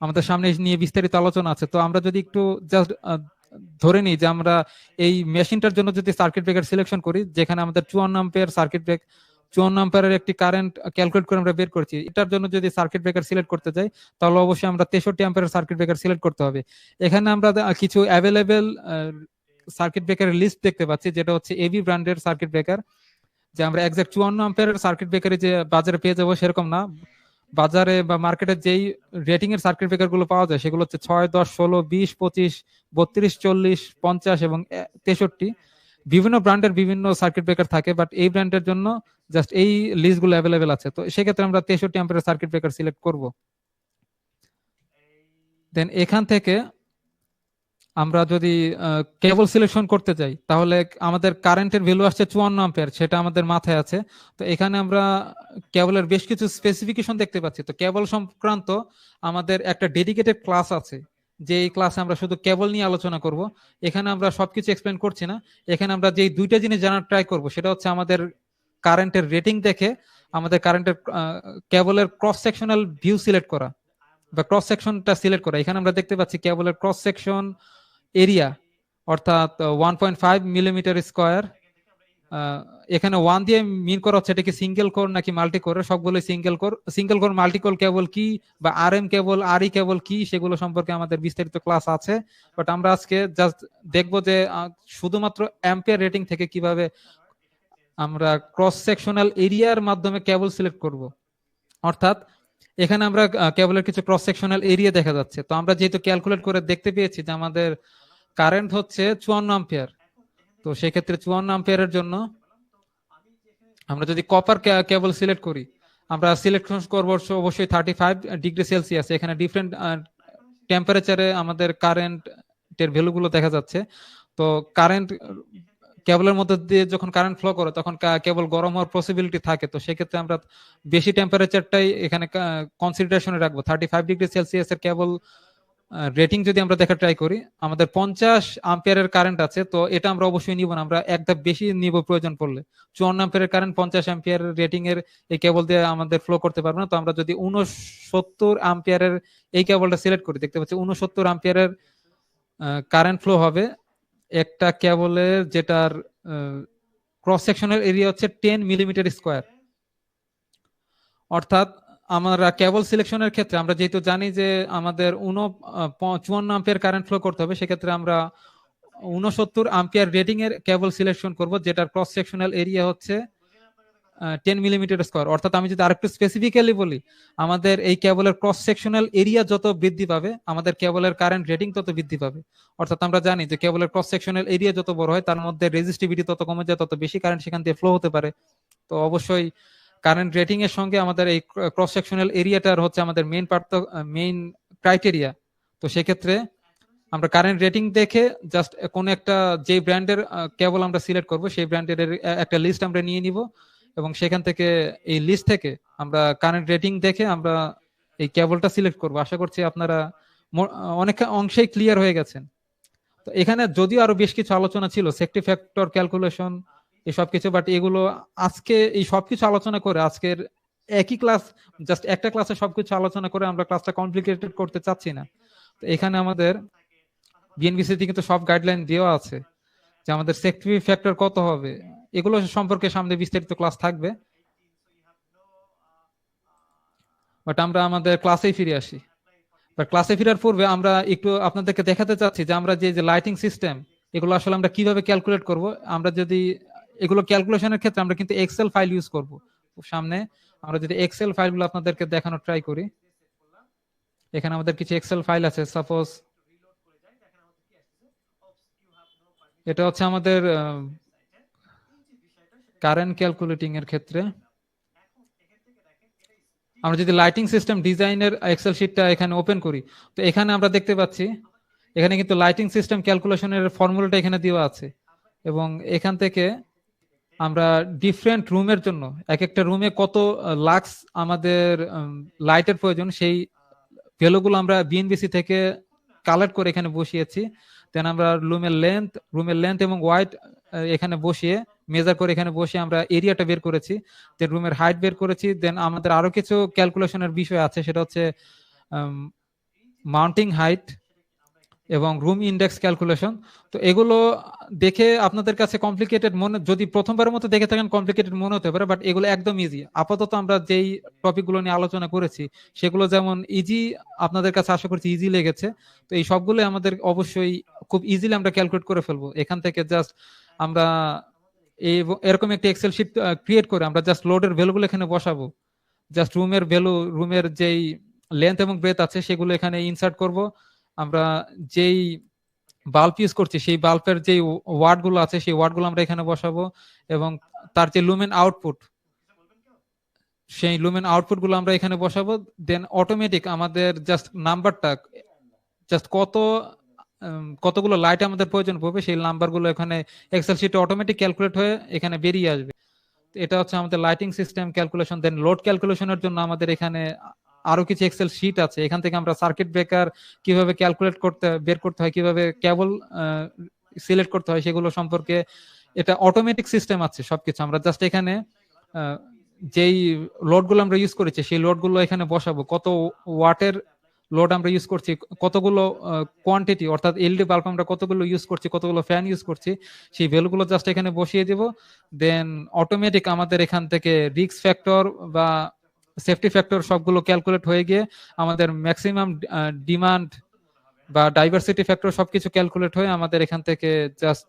আমাদের সামনে নিয়ে বিস্তারিত আলোচনা আছে। তো আমরা যদি একটু জাস্ট ধরে নিই যে আমরা এই মেশিনটার জন্য যদি সার্কিট ব্রেকার সিলেকশন করি, যেখানে আমাদের 54 অ্যাম্পিয়ার সার্কিট ব্রেক, 54 অ্যাম্পিয়ারের একটি কারেন্ট ক্যালকুলেট করে আমরা বের করছি, এটার জন্য যদি সার্কিট ব্রেকার সিলেক্ট করতে যাই, তাহলে অবশ্যই আমরা 63 অ্যাম্পিয়ারের সার্কিট ব্রেকার সিলেক্ট করতে হবে। এখানে আমরা কিছু অ্যাভেলেবেল সার্কিট ব্রেকারের লিস্ট দেখতে পাচ্ছি, যেটা হচ্ছে এবি ব্র্যান্ডের সার্কিট ব্রেকার। যে আমরা এক্সাক্ট 54 অ্যাম্পিয়ারের সার্কিট ব্রেকারে যে বাজারে পেয়ে যাবো সেরকম না, বাজারে বা মার্কেটে যেই রেটিং এর সার্কিট ব্রেকার গুলো পাওয়া যায়, সেগুলো হচ্ছে 6, 10, 16, 20, 25, 32, 40, 50 এবং 63। বিভিন্ন ব্র্যান্ডের বিভিন্ন সার্কিট ব্রেকার থাকে, বাট এই ব্র্যান্ডের জন্য জাস্ট এই লিস্ট গুলো অ্যাভেলেবেল আছে। তো সেক্ষেত্রে আমরা 63 অ্যাম্পিয়ারের সার্কিট ব্রেকার সিলেক্ট করব। দেন এখান থেকে আমরা যদি কেবল সিলেকশন করতে চাই, তাহলে আমাদের কারেন্টের ভ্যালু আসছে 54 অ্যাম্পিয়ার, সেটা আমাদের মাথায় আছে। তো এখানে আমরা কেবলের বেশ কিছু স্পেসিফিকেশন দেখতে পাচ্ছি। তো কেবল সংক্রান্ত আমাদের একটা ডেডিকেটেড ক্লাস আছে, যে এই ক্লাসে আমরা শুধু কেবল নিয়ে আলোচনা করব। এখানে আমরা সবকিছু এক্সপ্লেন করছি না, এখানে আমরা যে দুইটা জিনিস জানার ট্রাই করব, সেটা হচ্ছে আমাদের কারেন্টের রেটিং দেখে আমাদের কারেন্টের কেবলের ক্রস সেকশনাল ভিউ সিলেক্ট করা বা ক্রস সেকশনটা সিলেক্ট করা। এখানে আমরা দেখতে পাচ্ছি কেবলের ক্রস সেকশন এরিয়া, অর্থাৎ 1.5 মিলিমিটার স্কোয়ার এখানে ওয়ান দিয়ে মিন করা হচ্ছে এটা কি সিঙ্গেল কোর নাকি মাল্টি কোর, সবগুলো সিঙ্গেল কোর মাল্টি কোর কেবল কি বা আর এম কেবল আর ই কেবল কি সেগুলো সম্পর্কে আমাদের বিস্তারিত ক্লাস আছে। বাট আমরা আজকে জাস্ট দেখবো যে শুধুমাত্র অ্যাম্পিয়ার রেটিং থেকে কিভাবে আমরা ক্রস সেকশনাল এরিয়ার মাধ্যমে কেবল সিলেক্ট করব। অর্থাৎ এখানে আমরা কেবলের কিছু ক্রস সেকশনাল এরিয়া দেখা যাচ্ছে, তো আমরা যেহেতু ক্যালকুলেট করে দেখতে পেয়েছি যে আমাদের কারেন্ট হচ্ছে 54 আম্পিয়ার, তো সেক্ষেত্রে 54 আম্পিয়ারের জন্য আমরা যদি কপার কেবল সিলেক্ট করি, আমরা সিলেকশন করবো অবশ্যই 35°C। এখানে ডিফারেন্ট টেম্পারেচারে আমাদের কারেন্টের ভ্যালুগুলো দেখা যাচ্ছে। তো কারেন্ট কেবলের মধ্যে দিয়ে যখন কারেন্ট ফ্লো করে তখন কেবল গরম হওয়ার পসিবিলিটি থাকে, তো সেক্ষেত্রে আমরা বেশি টেম্পারেচারটাই এখানে কনসিডারেশনে রাখবো। 35°C এর কেবল রেটিং যদি আমরা দেখা ট্রাই করি, আমাদের 50 আম্পিয়ারের কারেন্ট আছে, তো এটা আমরা অবশ্যই নিব না, আমরা এক ধাপ বেশি নিব প্রয়োজন পড়লে। 54 আম্পিয়ারের কারেন্ট 50 আম্পিয়ার রেটিং এর এই কেবল দিয়ে আমাদের ফ্লো করতে পারবে না। তো আমরা যদি 69 আম্পিয়ারের এই কেবলটা সিলেক্ট করি, দেখতে পাচ্ছি 69 আম্পিয়ারের কারেন্ট ফ্লো হবে একটা কেবলের, যেটার ক্রস সেকশনাল এরিয়া হচ্ছে 10 মিলিমিটার স্কোয়ার। অর্থাৎ আমরা কেবল সিলেকশনের ক্ষেত্রে আমরা যেহেতু জানি যে আমাদের 54 আম্পিয়ার কারেন্ট ফ্লো করতে হবে, সেক্ষেত্রে আমরা 69 আম্পিয়ার রেটিং এর কেবল সিলেকশন করব, যেটার ক্রস সেকশনাল এরিয়া হচ্ছে 10 মিলিমিটার স্কোয়ার। অর্থাৎ আমি যদি আরেকটু স্পেসিফিক্যালি বলি, আমাদের এই কেবলের ক্রস সেকশনাল এরিয়া যত বৃদ্ধি পাবে আমাদের কেবলের কারেন্ট রেটিং তত বৃদ্ধি পাবে। অর্থাৎ আমরা জানি যে কেবলের ক্রস সেকশনাল এরিয়া যত বড় হয় তার মধ্যে রেজিস্টিভিটি তত কমে যায়, তত বেশি কারেন্ট সেখান দিয়ে ফ্লো হতে পারে। তো অবশ্যই কারেন্ট রেটিং এর সঙ্গে আমাদের এই ক্রস সেকশনাল এরিয়াটার হচ্ছে আমাদের মেইন ক্রাইটেরিয়া। তো সেক্ষেত্রে আমরা কারেন্ট রেটিং দেখে জাস্ট কোন একটা যে ব্র্যান্ডের কেবল আমরা সিলেক্ট করব সেই ব্র্যান্ডের একটা লিস্ট আমরা নিয়ে নিব, এবং সেখান থেকে এই লিস্ট থেকে আমরা কারেন্ট রেটিং দেখে আমরা এই কেবলটা সিলেক্ট করব। আশা করছি আপনারা অনেক অংশেই ক্লিয়ার হয়ে গেছেন। তো এখানে যদিও আরো বেশ কিছু আলোচনা ছিল, সেফটি ফ্যাক্টর ক্যালকুলেশন এই সবকিছু, বাট এগুলো আজকে এই সবকিছু আলোচনা করে আজকের একই ক্লাস, জাস্ট একটা ক্লাসে সবকিছু আলোচনা করে আমরা ক্লাসটা কমপ্লিকেটেড করতে চাচ্ছি না। তো এখানে আমাদের বিএনবিসি থেকে তো সব গাইডলাইন দেওয়া আছে যে আমাদের সেফটি ফ্যাক্টর কত হবে, এগুলো সম্পর্কে সামনে বিস্তারিত ক্লাস থাকবে। বাট আমরা আমাদের ক্লাসেই ফিরে আসি। বাট ক্লাসে ফেরার পূর্বে আমরা একটু আপনাদেরকে দেখাতে চাচ্ছি যে আমরা যে লাইটিং সিস্টেম এগুলো আসলে আমরা কিভাবে ক্যালকুলেট করব। আমরা যদি এগুলো ক্যালকুলেশনের ক্ষেত্রে আমরা কিন্তু এক্সেল ফাইল ইউজ করব। সামনে আমরা যদি এক্সেল ফাইলগুলো আপনাদেরকে দেখানোর ট্রাই করি, এখানে আমাদের কিছু এক্সেল ফাইল আছে। সাপোজ এটা হচ্ছে আমাদের কারেন্ট ক্যালকুলেটিং এর ক্ষেত্রে আমরা যদি লাইটিং সিস্টেম ডিজাইনের এক্সেল শিটটা এখানে ওপেন করি, তো এখানে আমরা দেখতে পাচ্ছি এখানে কিন্তু লাইটিং সিস্টেম ক্যালকুলেশনের ফর্মুলাটা এখানে দেওয়া আছে, এবং এখান থেকে আমরা ডিফারেন্ট রুমের জন্য এক একটা রুমে কত লাক্স আমাদের লাইটের প্রয়োজন সেই ভ্যালুগুলো আমরা বিএনবিসি থেকে কালেক্ট করে এখানে বসিয়েছি। দেন আমরা রুমের লেন্থ এবং ওয়াইড এখানে বসিয়ে মেজার করে এখানে বসে আমরা এরিয়াটা বের করেছি, দেন রুমের হাইট বের করেছি। দেন আমাদের আরো কিছু ক্যালকুলেশনের বিষয় আছে, সেটা হচ্ছে মাউন্টিং হাইট এবং রুম ইন্ডেক্স ক্যালকুলেশন। তো এগুলো দেখে আপনাদের কাছে কমপ্লিকেটেড মনে, যদি প্রথমবারের মতো দেখে থাকেন কমপ্লিকেটেড মনে হতে পারে, বাট এগুলো একদম ইজি। আপাতত আমরা যেই টপিকগুলো নিয়ে আলোচনা করেছি সেগুলো যেমন ইজি, আপনাদের কাছে আশা করছি ইজি লেগেছে। তো এই সবগুলো আমাদের অবশ্যই খুব ইজিলি আমরা ক্যালকুলেট করে ফেলবো। এখান থেকে জাস্ট আমরা এরকম একটা এক্সেল শিট ক্রিয়েট করে আমরা জাস্ট লোডের ভ্যালুগুলো এখানে বসাবো। জাস্ট রুমের ভ্যালু, রুমের যেই লেন্থ এবং ব্রেথ আছে সেগুলো এখানে ইনসার্ট করব। আমরা যেই বাল্ব ইউজ করছি সেই বাল্বের যে ওয়ার্ড গুলো আছে সেই ওয়ার্ড গুলো আমরা এখানে বসাবো, এবং তার যে লুমেন আউটপুট সেই লুমেন আউটপুট গুলো আমরা এখানে বসাবো। দেন অটোমেটিক আমাদের জাস্ট নাম্বারটা, জাস্ট কতগুলো লাইট আমাদের প্রয়োজন পড়বে সেই নাম্বার গুলো এখানে এক্সেল শিটে অটোমেটিক ক্যালকুলেট হয়ে এখানে বেরিয়ে আসবে। এটা হচ্ছে আমাদের লাইটিং সিস্টেম ক্যালকুলেশন। দেন লোড ক্যালকুলেশনের জন্য আমাদের এখানে আরো কিছু এক্সেল শিট আছে, এখান থেকে আমরা সার্কিট ব্রেকার কিভাবে ক্যালকুলেট করতে বের করতে হয়, কিভাবে কেবল সিলেক্ট করতে হয় সেগুলো সম্পর্কে, এটা অটোমেটিক সিস্টেম আছে সবকিছু। আমরা জাস্ট এখানে যেই লোডগুলো আমরা ইউজ করেছি সেই লোডগুলো এখানে বসাবো, কত ওয়াটের লোড আমরা ইউজ করছি, কতগুলো কোয়ান্টিটি অর্থাৎ এলইডি বাল্ব আমরা কতগুলো ইউজ করছি, কতগুলো ফ্যান ইউজ করছি, সেই ভ্যালুগুলো জাস্ট এখানে বসিয়ে দিব। দেন অটোমেটিক আমাদের এখান থেকে রিস্ক ফ্যাক্টর বা সেফটি ফ্যাক্টর সবগুলো ক্যালকুলেট হয়ে গিয়ে আমাদের ম্যাক্সিমাম ডিমান্ড বা ডাইভার্সিটি ফ্যাক্টর সবকিছু ক্যালকুলেট হয়ে আমাদের এখান থেকে জাস্ট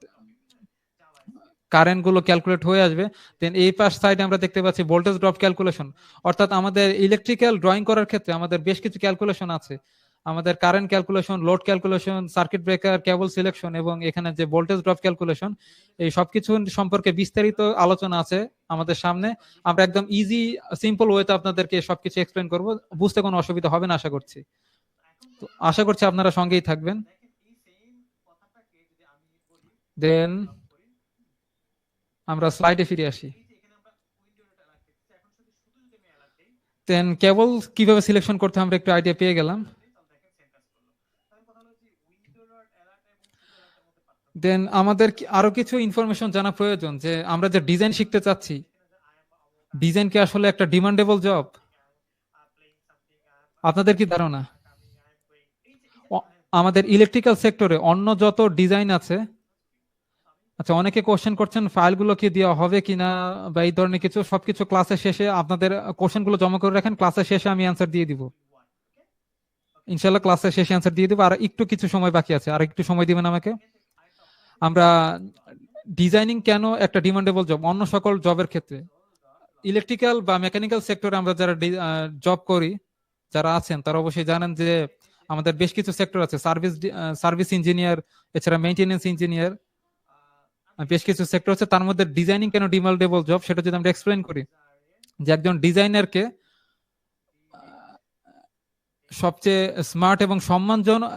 কারেন্ট গুলো ক্যালকুলেট হয়ে আসবে। দেন এই পাশ সাইডে আমরা দেখতে পাচ্ছি ভোল্টেজ ড্রপ ক্যালকুলেশন, অর্থাৎ আমাদের ইলেকট্রিক্যাল ড্রয়িং করার ক্ষেত্রে আমাদের বেশ কিছু ক্যালকুলেশন আছে। আমাদের current calculation, load calculation, circuit breaker, cable selection এবং এখানে যে ভোল্টেজ ড্রপ ক্যালকুলেশন, এই সবকিছু সম্পর্কে বিস্তারিত আলোচনা আছে আমাদের সামনে। আমরা একদম ইজি সিম্পল ওয়েতে আপনাদেরকে সবকিছু এক্সপ্লেন করব, বুঝতে কোনো অসুবিধা হবে না আশা করছি। তো আশা করছি আপনারা সঙ্গেই থাকবেন। দেন আমরা স্লাইডে ফিরে আসি। দেন কেবল কিভাবে সিলেকশন করতে আমরা একটু আইডিয়া পেয়ে গেলাম। দেন আমাদের আরো কিছু ইনফরমেশন জানা প্রয়োজন যে আমরা যে ডিজাইন শিখতে চাচ্ছি, ডিজাইন কি আসলে একটা ডিমান্ডেবল জব? আপনাদের কি ধারণা? আমাদের ইলেকট্রিক্যাল সেক্টরে অন্য যত ডিজাইন আছে, আচ্ছা অনেকে কোশ্চেন করছেন ফাইলগুলো কি দেওয়া হবে কিনা বা এই ধরনের কিছু, সবকিছু ক্লাসের শেষে আপনাদের কোশ্চেনগুলো জমা করে রাখেন, ক্লাসের শেষে আমি অ্যান্সার দিয়ে দিব ইনশাল্লাহ। ক্লাসের শেষে অ্যান্সার দিয়ে দিব। আর একটু কিছু সময় বাকি আছে, আর একটু সময় দিবেন আমাকে। আমরা ডিজাইনিং কেন একটা ডিমান্ডেবল জব অন্য সকল জবের ক্ষেত্রে? ইলেকট্রিক্যাল বা মেকানিক্যাল সেক্টরে আমরা যারা জব করি, যারা আছেন তারা অবশ্যই জানেন যে আমাদের বেশ কিছু সেক্টর আছে, সার্ভিস ইঞ্জিনিয়ার, এছাড়া মেইনটেনেন্স ইঞ্জিনিয়ার, বেশ কিছু সেক্টর আছে। তার মধ্যে ডিজাইনিং কেন ডিমান্ডেবল জব সেটা যদি আমরা এক্সপ্লেন করি, যে একজন ডিজাইনারকে সবচেয়ে স্মার্ট এবং সম্মানজনক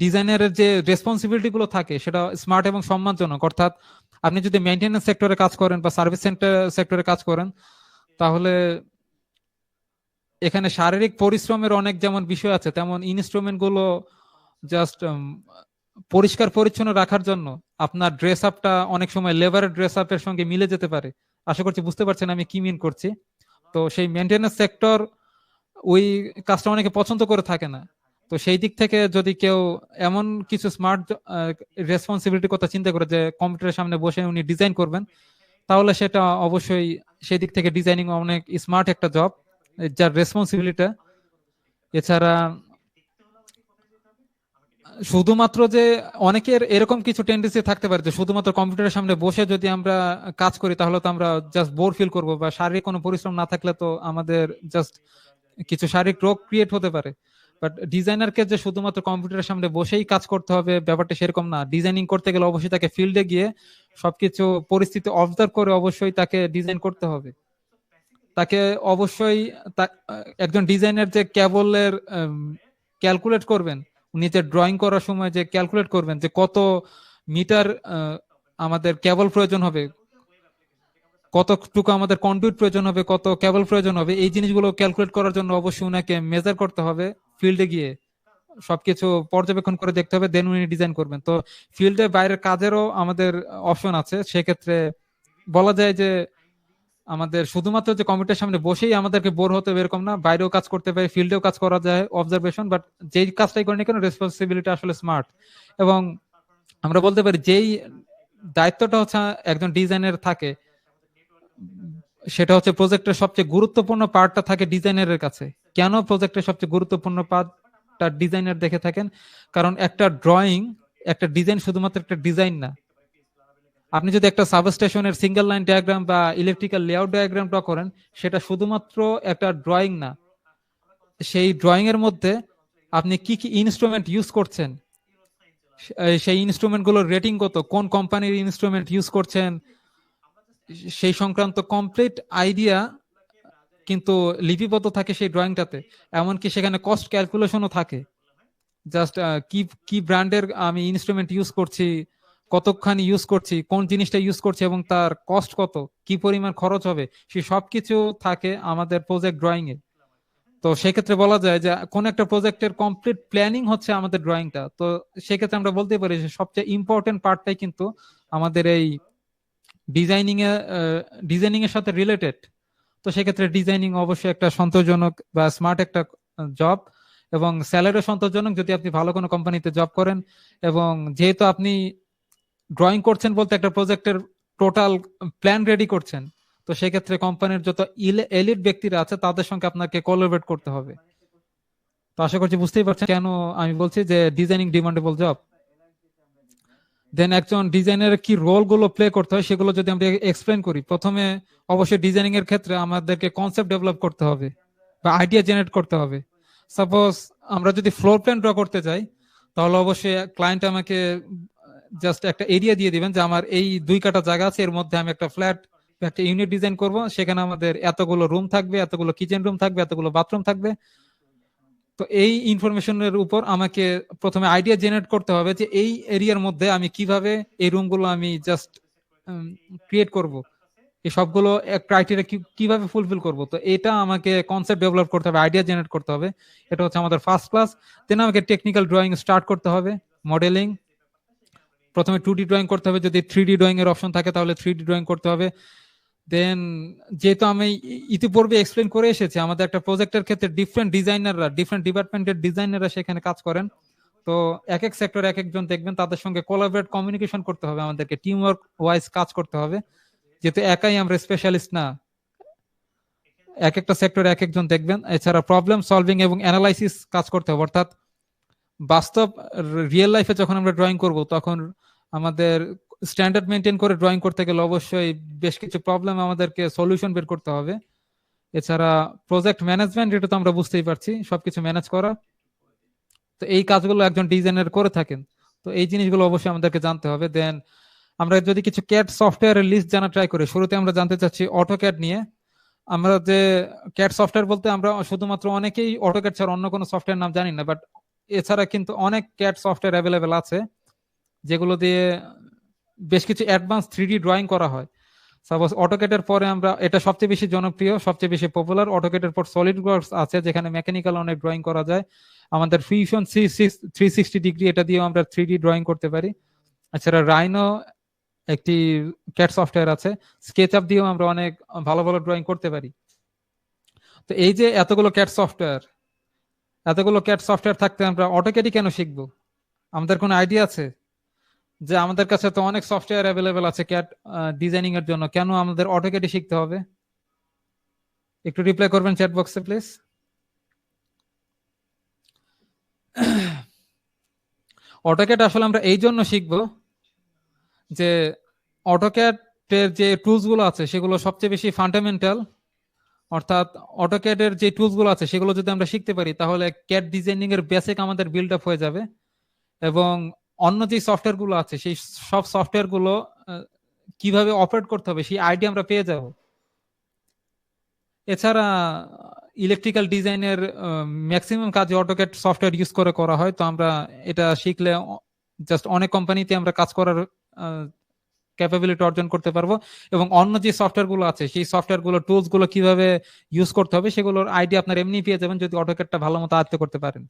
ডিজাইনারের যে রেসপন্সিবিলিটি গুলো থাকে সেটা স্মার্ট এবং সম্মানজনক। অর্থাৎ আপনি যদি মেইনটেনেন্স সেক্টরে কাজ করেন বা সার্ভিস সেক্টরে কাজ করেন, তাহলে এখানে শারীরিক পরিশ্রমের অনেক যেমন বিষয় আছে, তেমন ইনস্ট্রুমেন্ট গুলো জাস্ট পরিষ্কার পরিচ্ছন্ন রাখার জন্য আপনার ড্রেস আপটা অনেক সময় লেবারের ড্রেস আপের সঙ্গে মিলে যেতে পারে। আশা করছি বুঝতে পারছেন আমি কি মিন করছি। তো সেই মেইনটেনেন্স সেক্টর ওই কাজটা অনেকে পছন্দ করে থাকে না। তো সেই দিক থেকে যদি কেউ এমন কিছু স্মার্ট রেসপন্সিবিলিটির কথা চিন্তা করে যে কম্পিউটারের সামনে বসে উনি ডিজাইন করবেন, তাহলে সেটা অবশ্যই সেই দিক থেকে ডিজাইনিং অনেক স্মার্ট একটা জব যার রেসপন্সিবিলিটি। এছাড়া শুধুমাত্র যে অনেকের এরকম কিছু টেন্ডেন্সি থাকতে পারে যে শুধুমাত্র কম্পিউটারের সামনে বসে যদি আমরা কাজ করি তাহলে তো আমরা জাস্ট বোর ফিল করবো, বা শারীরিক কোনো পরিশ্রম না থাকলে তো আমাদের জাস্ট কিছু শারীরিক রোগ ক্রিয়েট হতে পারে। বাট ডিজাইনারকে যে শুধুমাত্র কম্পিউটারের সামনে বসেই কাজ করতে হবে ব্যাপারটা সেরকম না। ডিজাইনিং করতে গেলে অবশ্যই তাকে ফিল্ডে গিয়ে সবকিছু পরিস্থিতি অবজার্ভ করে অবশ্যই তাকে ডিজাইন করতে হবে। তাকে অবশ্যই একজন ডিজাইনার যে কেবলের ক্যালকুলেট করবেন, উনি যে ড্রয়িং করার সময় যে ক্যালকুলেট করবেন যে কত মিটার আমাদের কেবল প্রয়োজন হবে, কতটুকু আমাদের কন্ডুইট প্রয়োজন হবে, কত কেবল প্রয়োজন হবে, এই জিনিসগুলো ক্যালকুলেট করার জন্য অবশ্যই উনাকে মেজার করতে হবে ফিল্ডে গিয়ে, সবকিছু পর্যবেক্ষণ করে দেখতে হবে, দেন উনি ডিজাইন করবেন। তো ফিল্ডে বাইরের কাজেরও আমাদের অপশন আছে। সেক্ষেত্রে বলা যায় যে আমাদের শুধুমাত্র যে কম্পিউটার সামনে বসেই আমাদেরকে বোর হতে হবে এরকম না, বাইরেও কাজ করতে পারে, ফিল্ডেও কাজ করা যায় অবজারভেশন। বাট যেই কাজটাই করেন না কেন রেসপন্সিবিলিটি আসলে স্মার্ট। এবং আমরা বলতে পারি যেই দায়িত্বটা হচ্ছে একজন ডিজাইনের থাকে, সেটা হচ্ছে প্রজেক্টের সবচেয়ে গুরুত্বপূর্ণ পার্টটা থাকে ডিজাইনারের কাছে। কেন প্রজেক্টের সবচেয়ে গুরুত্বপূর্ণ পার্টটা ডিজাইনার দেখে থাকেন? কারণ একটা ড্রয়িং, একটা ডিজাইন শুধুমাত্র একটা ডিজাইন না। আপনি যদি একটা সাবস্টেশনের সিঙ্গেল লাইন ডায়াগ্রাম বা ইলেকট্রিক্যাল লেআউট ডায়াগ্রাম ড্র করেন, সেটা শুধুমাত্র একটা ড্রয়িং না। সেই ড্রয়িং এর মধ্যে আপনি কি কি ইনস্ট্রুমেন্ট ইউজ করছেন, সেই ইনস্ট্রুমেন্ট গুলোর রেটিং কত, কোন কোম্পানির ইনস্ট্রুমেন্ট ইউজ করছেন, সেই সংক্রান্ত কমপ্লিট আইডিয়া কিন্তু লিপিবদ্ধ থাকে সেই ড্রয়িংটাতে। এমনকি সেখানে কস্ট ক্যালকুলেশনও থাকে, জাস্ট কি কি ব্র্যান্ডের আমি ইনস্ট্রুমেন্ট ইউজ করছি, কতখানি ইউজ করছি, কোন জিনিসটা ইউজ করছি এবং তার কস্ট কত, কি পরিমাণ খরচ হবে, সে সবকিছু থাকে আমাদের প্রজেক্ট ড্রয়িং এ। তো সেক্ষেত্রে বলা যায় যে কোন একটা প্রজেক্টের কমপ্লিট প্ল্যানিং হচ্ছে আমাদের ড্রয়িংটা। তো সেক্ষেত্রে আমরা বলতে পারি যে সবচেয়ে ইম্পর্টেন্ট পার্টটাই কিন্তু আমাদের এই ডিজাইনিং এর সাথে রিলেটেড। তো সেক্ষেত্রে ডিজাইনিং অবশ্যই একটা সন্তোষজনক বা স্মার্ট একটা জব। এবং স্যালারিও সন্তোষজনক যদি আপনি ভালো কোনো কোম্পানিতে জব করেন। এবং যেহেতু আপনি ড্রয়িং করছেন বলতে একটা প্রজেক্টের টোটাল প্ল্যান রেডি করছেন, তো সেক্ষেত্রে কোম্পানির যত এলিট ব্যক্তিরা আছে তাদের সঙ্গে আপনাকে কোলাবরেট করতে হবে। তো আশা করছি বুঝতেই পারছেন কেন আমি বলছি যে ডিজাইনিং ডিমান্ডেবল জব। দেন একজন ডিজাইনারের কি রোল গুলো প্লে করতে হয় সেগুলো যদি আমরা এক্সপ্লেন করি, প্রথমে অবশ্যই ডিজাইনিং এর ক্ষেত্রে আমাদেরকে কনসেপ্ট ডেভেলপ করতে হবে বা আইডিয়া জেনারেট করতে হবে। সাপোজ আমরা যদি ফ্লোর প্ল্যান ড্র করতে চাই, তাহলে অবশ্যই ক্লায়েন্ট আমাকে জাস্ট একটা এরিয়া দিয়ে দিবেন যে আমার এই 2 কাঠা জায়গা আছে, এর মধ্যে আমি একটা ফ্ল্যাট, একটা ইউনিট ডিজাইন করব, সেখানে আমাদের এতগুলো রুম থাকবে, এতগুলো কিচেন রুম থাকবে, এতগুলো বাথরুম থাকবে। তো এই ইনফরমেশনের উপর আমাকে প্রথমে আইডিয়া জেনারেট করতে হবে যে এই এরিয়ার মধ্যে আমি কিভাবে এই রুমগুলো আমি জাস্ট ক্রিয়েট করব, এই সবগুলো ক্রাইটেরিয়া কিভাবে ফুলফিল করব। তো এটা আমাকে কনসেপ্ট ডেভেলপ করতে হবে, আইডিয়া জেনারেট করতে হবে। এটা হচ্ছে আমাদের ফার্স্ট ক্লাস। দেন আমাকে টেকনিক্যাল ড্রয়িং স্টার্ট করতে হবে, মডেলিং। প্রথমে 2D ড্রয়িং করতে হবে, যদি 3D ড্রয়িং এর অপশন থাকে তাহলে 3D ড্রয়িং করতে হবে। দেন যেহেতু আমি ইতিপূর্বে এক্সপ্লেন করে এসেছি, আমাদের একটা প্রজেক্টের ক্ষেত্রে ডিফারেন্ট ডিজাইনাররা, ডিফারেন্ট ডিপার্টমেন্টের ডিজাইনাররা সেখানে কাজ করেন। তো এক এক সেক্টর এক একজন দেখবেন, তাদের সঙ্গে কোলাবরেট কমিউনিকেশন করতে হবে, আমাদেরকে টিম ওয়ার্ক ওয়াইজ কাজ করতে হবে, যেহেতু একাই আমরা স্পেশালিস্ট না। এক একটা সেক্টরে এক একজন দেখবেন। এছাড়া প্রবলেম সলভিং এবং অ্যানালাইসিস কাজ করতে হবে, অর্থাৎ বাস্তব রিয়েল লাইফে যখন আমরা ড্রয়িং করব তখন আমাদের স্ট্যান্ডার্ড মেনটেন করে ড্রয়িং করতে গেলে অবশ্যই বেশ কিছু প্রবলেম আমাদেরকে সলিউশন বের করতে হবে। এছাড়া প্রজেক্ট ম্যানেজমেন্ট, এটা তো আমরা বুঝতেই পারছি, সবকিছু ম্যানেজ করা। তো এই কাজগুলো একজন ডিজাইনার করে থাকেন। তো এই জিনিসগুলো অবশ্যই আমাদেরকে জানতে হবে। দেন আমরা যদি কিছু ক্যাড সফটওয়্যারের লিস্ট জানা ট্রাই করি, শুরুতে আমরা জানতে চাচ্ছি অটোক্যাড নিয়ে। আমরা যে ক্যাড সফটওয়্যার বলতে আমরা শুধুমাত্র অনেকেই অটোক্যাড ছাড়া অন্য কোনো সফটওয়্যার নাম জানি না, বাট এছাড়া কিন্তু অনেক ক্যাড সফটওয়্যার অ্যাভেলেবেল আছে যেগুলো দিয়ে বেশ কিছু অ্যাডভান্স 3D ড্রয়িং করা হয়। সাপোজ অটোক্যাডের পরে আমরা, এটা সবচেয়ে বেশি জনপ্রিয়, সবচেয়ে বেশি পপুলার, অটোক্যাডের পর সলিড ওয়ার্কস আছে যেখানে মেকানিক্যাল অনেক ড্রয়িং করা যায়। আমাদের ফিউশন 360 ডিগ্রি, এটা দিয়েও আমরা 3D ড্রয়িং করতে পারি। এছাড়া রাইনো একটি ক্যাড সফটওয়্যার আছে, স্কেচআপ দিয়েও আমরা অনেক ভালো ভালো ড্রয়িং করতে পারি। তো এই যে এতগুলো ক্যাড সফটওয়্যার থাকতে আমরা অটোক্যাডই কেন শিখবো? আমাদের কোনো আইডিয়া আছে যে আমাদের কাছে তো অনেক সফটওয়্যার অ্যাভেলেবেল আছে ক্যাড ডিজাইনিং এর জন্য, কেন আমাদের অটোক্যাডই শিখতে হবে? একটু রিপ্লাই করবেন চ্যাট বক্সে প্লিজ। অটোক্যাড আসলে আমরা এই জন্য শিখবো যে অটোক্যাডের যে টুলস গুলো আছে সেগুলো সবচেয়ে বেশি ফান্ডামেন্টাল, অর্থাৎ অটোক্যাডের যে টুলস গুলো আছে সেগুলো যদি আমরা শিখতে পারি তাহলে ক্যাড ডিজাইনিং এর বেসিক আমাদের বিল্ড আপ হয়ে যাবে। এবং অন্য যে সফটওয়্যার গুলো আছে সেই সব সফটওয়্যার গুলো কিভাবে অপারেট করতে হবে সেই আইডিয়া আমরা পেয়ে যাব। এছাড়া ইলেকট্রিক্যাল ডিজাইনের ম্যাক্সিমাম কাজে অটোক্যাড সফটওয়্যার ইউজ করে করা হয়। তো আমরা এটা শিখলে জাস্ট অনেক কোম্পানিতে আমরা কাজ করার ক্যাপাবিলিটি অর্জন করতে পারবো। এবং অন্য যে সফটওয়্যার গুলো আছে সেই সফটওয়্যার গুলো টুলস গুলো কিভাবে ইউজ করতে হবে সেগুলোর আইডিয়া আপনার এমনি পেয়ে যাবেন যদি অটোক্যাডটা ভালো মতো আয়ত্ত করতে পারেন।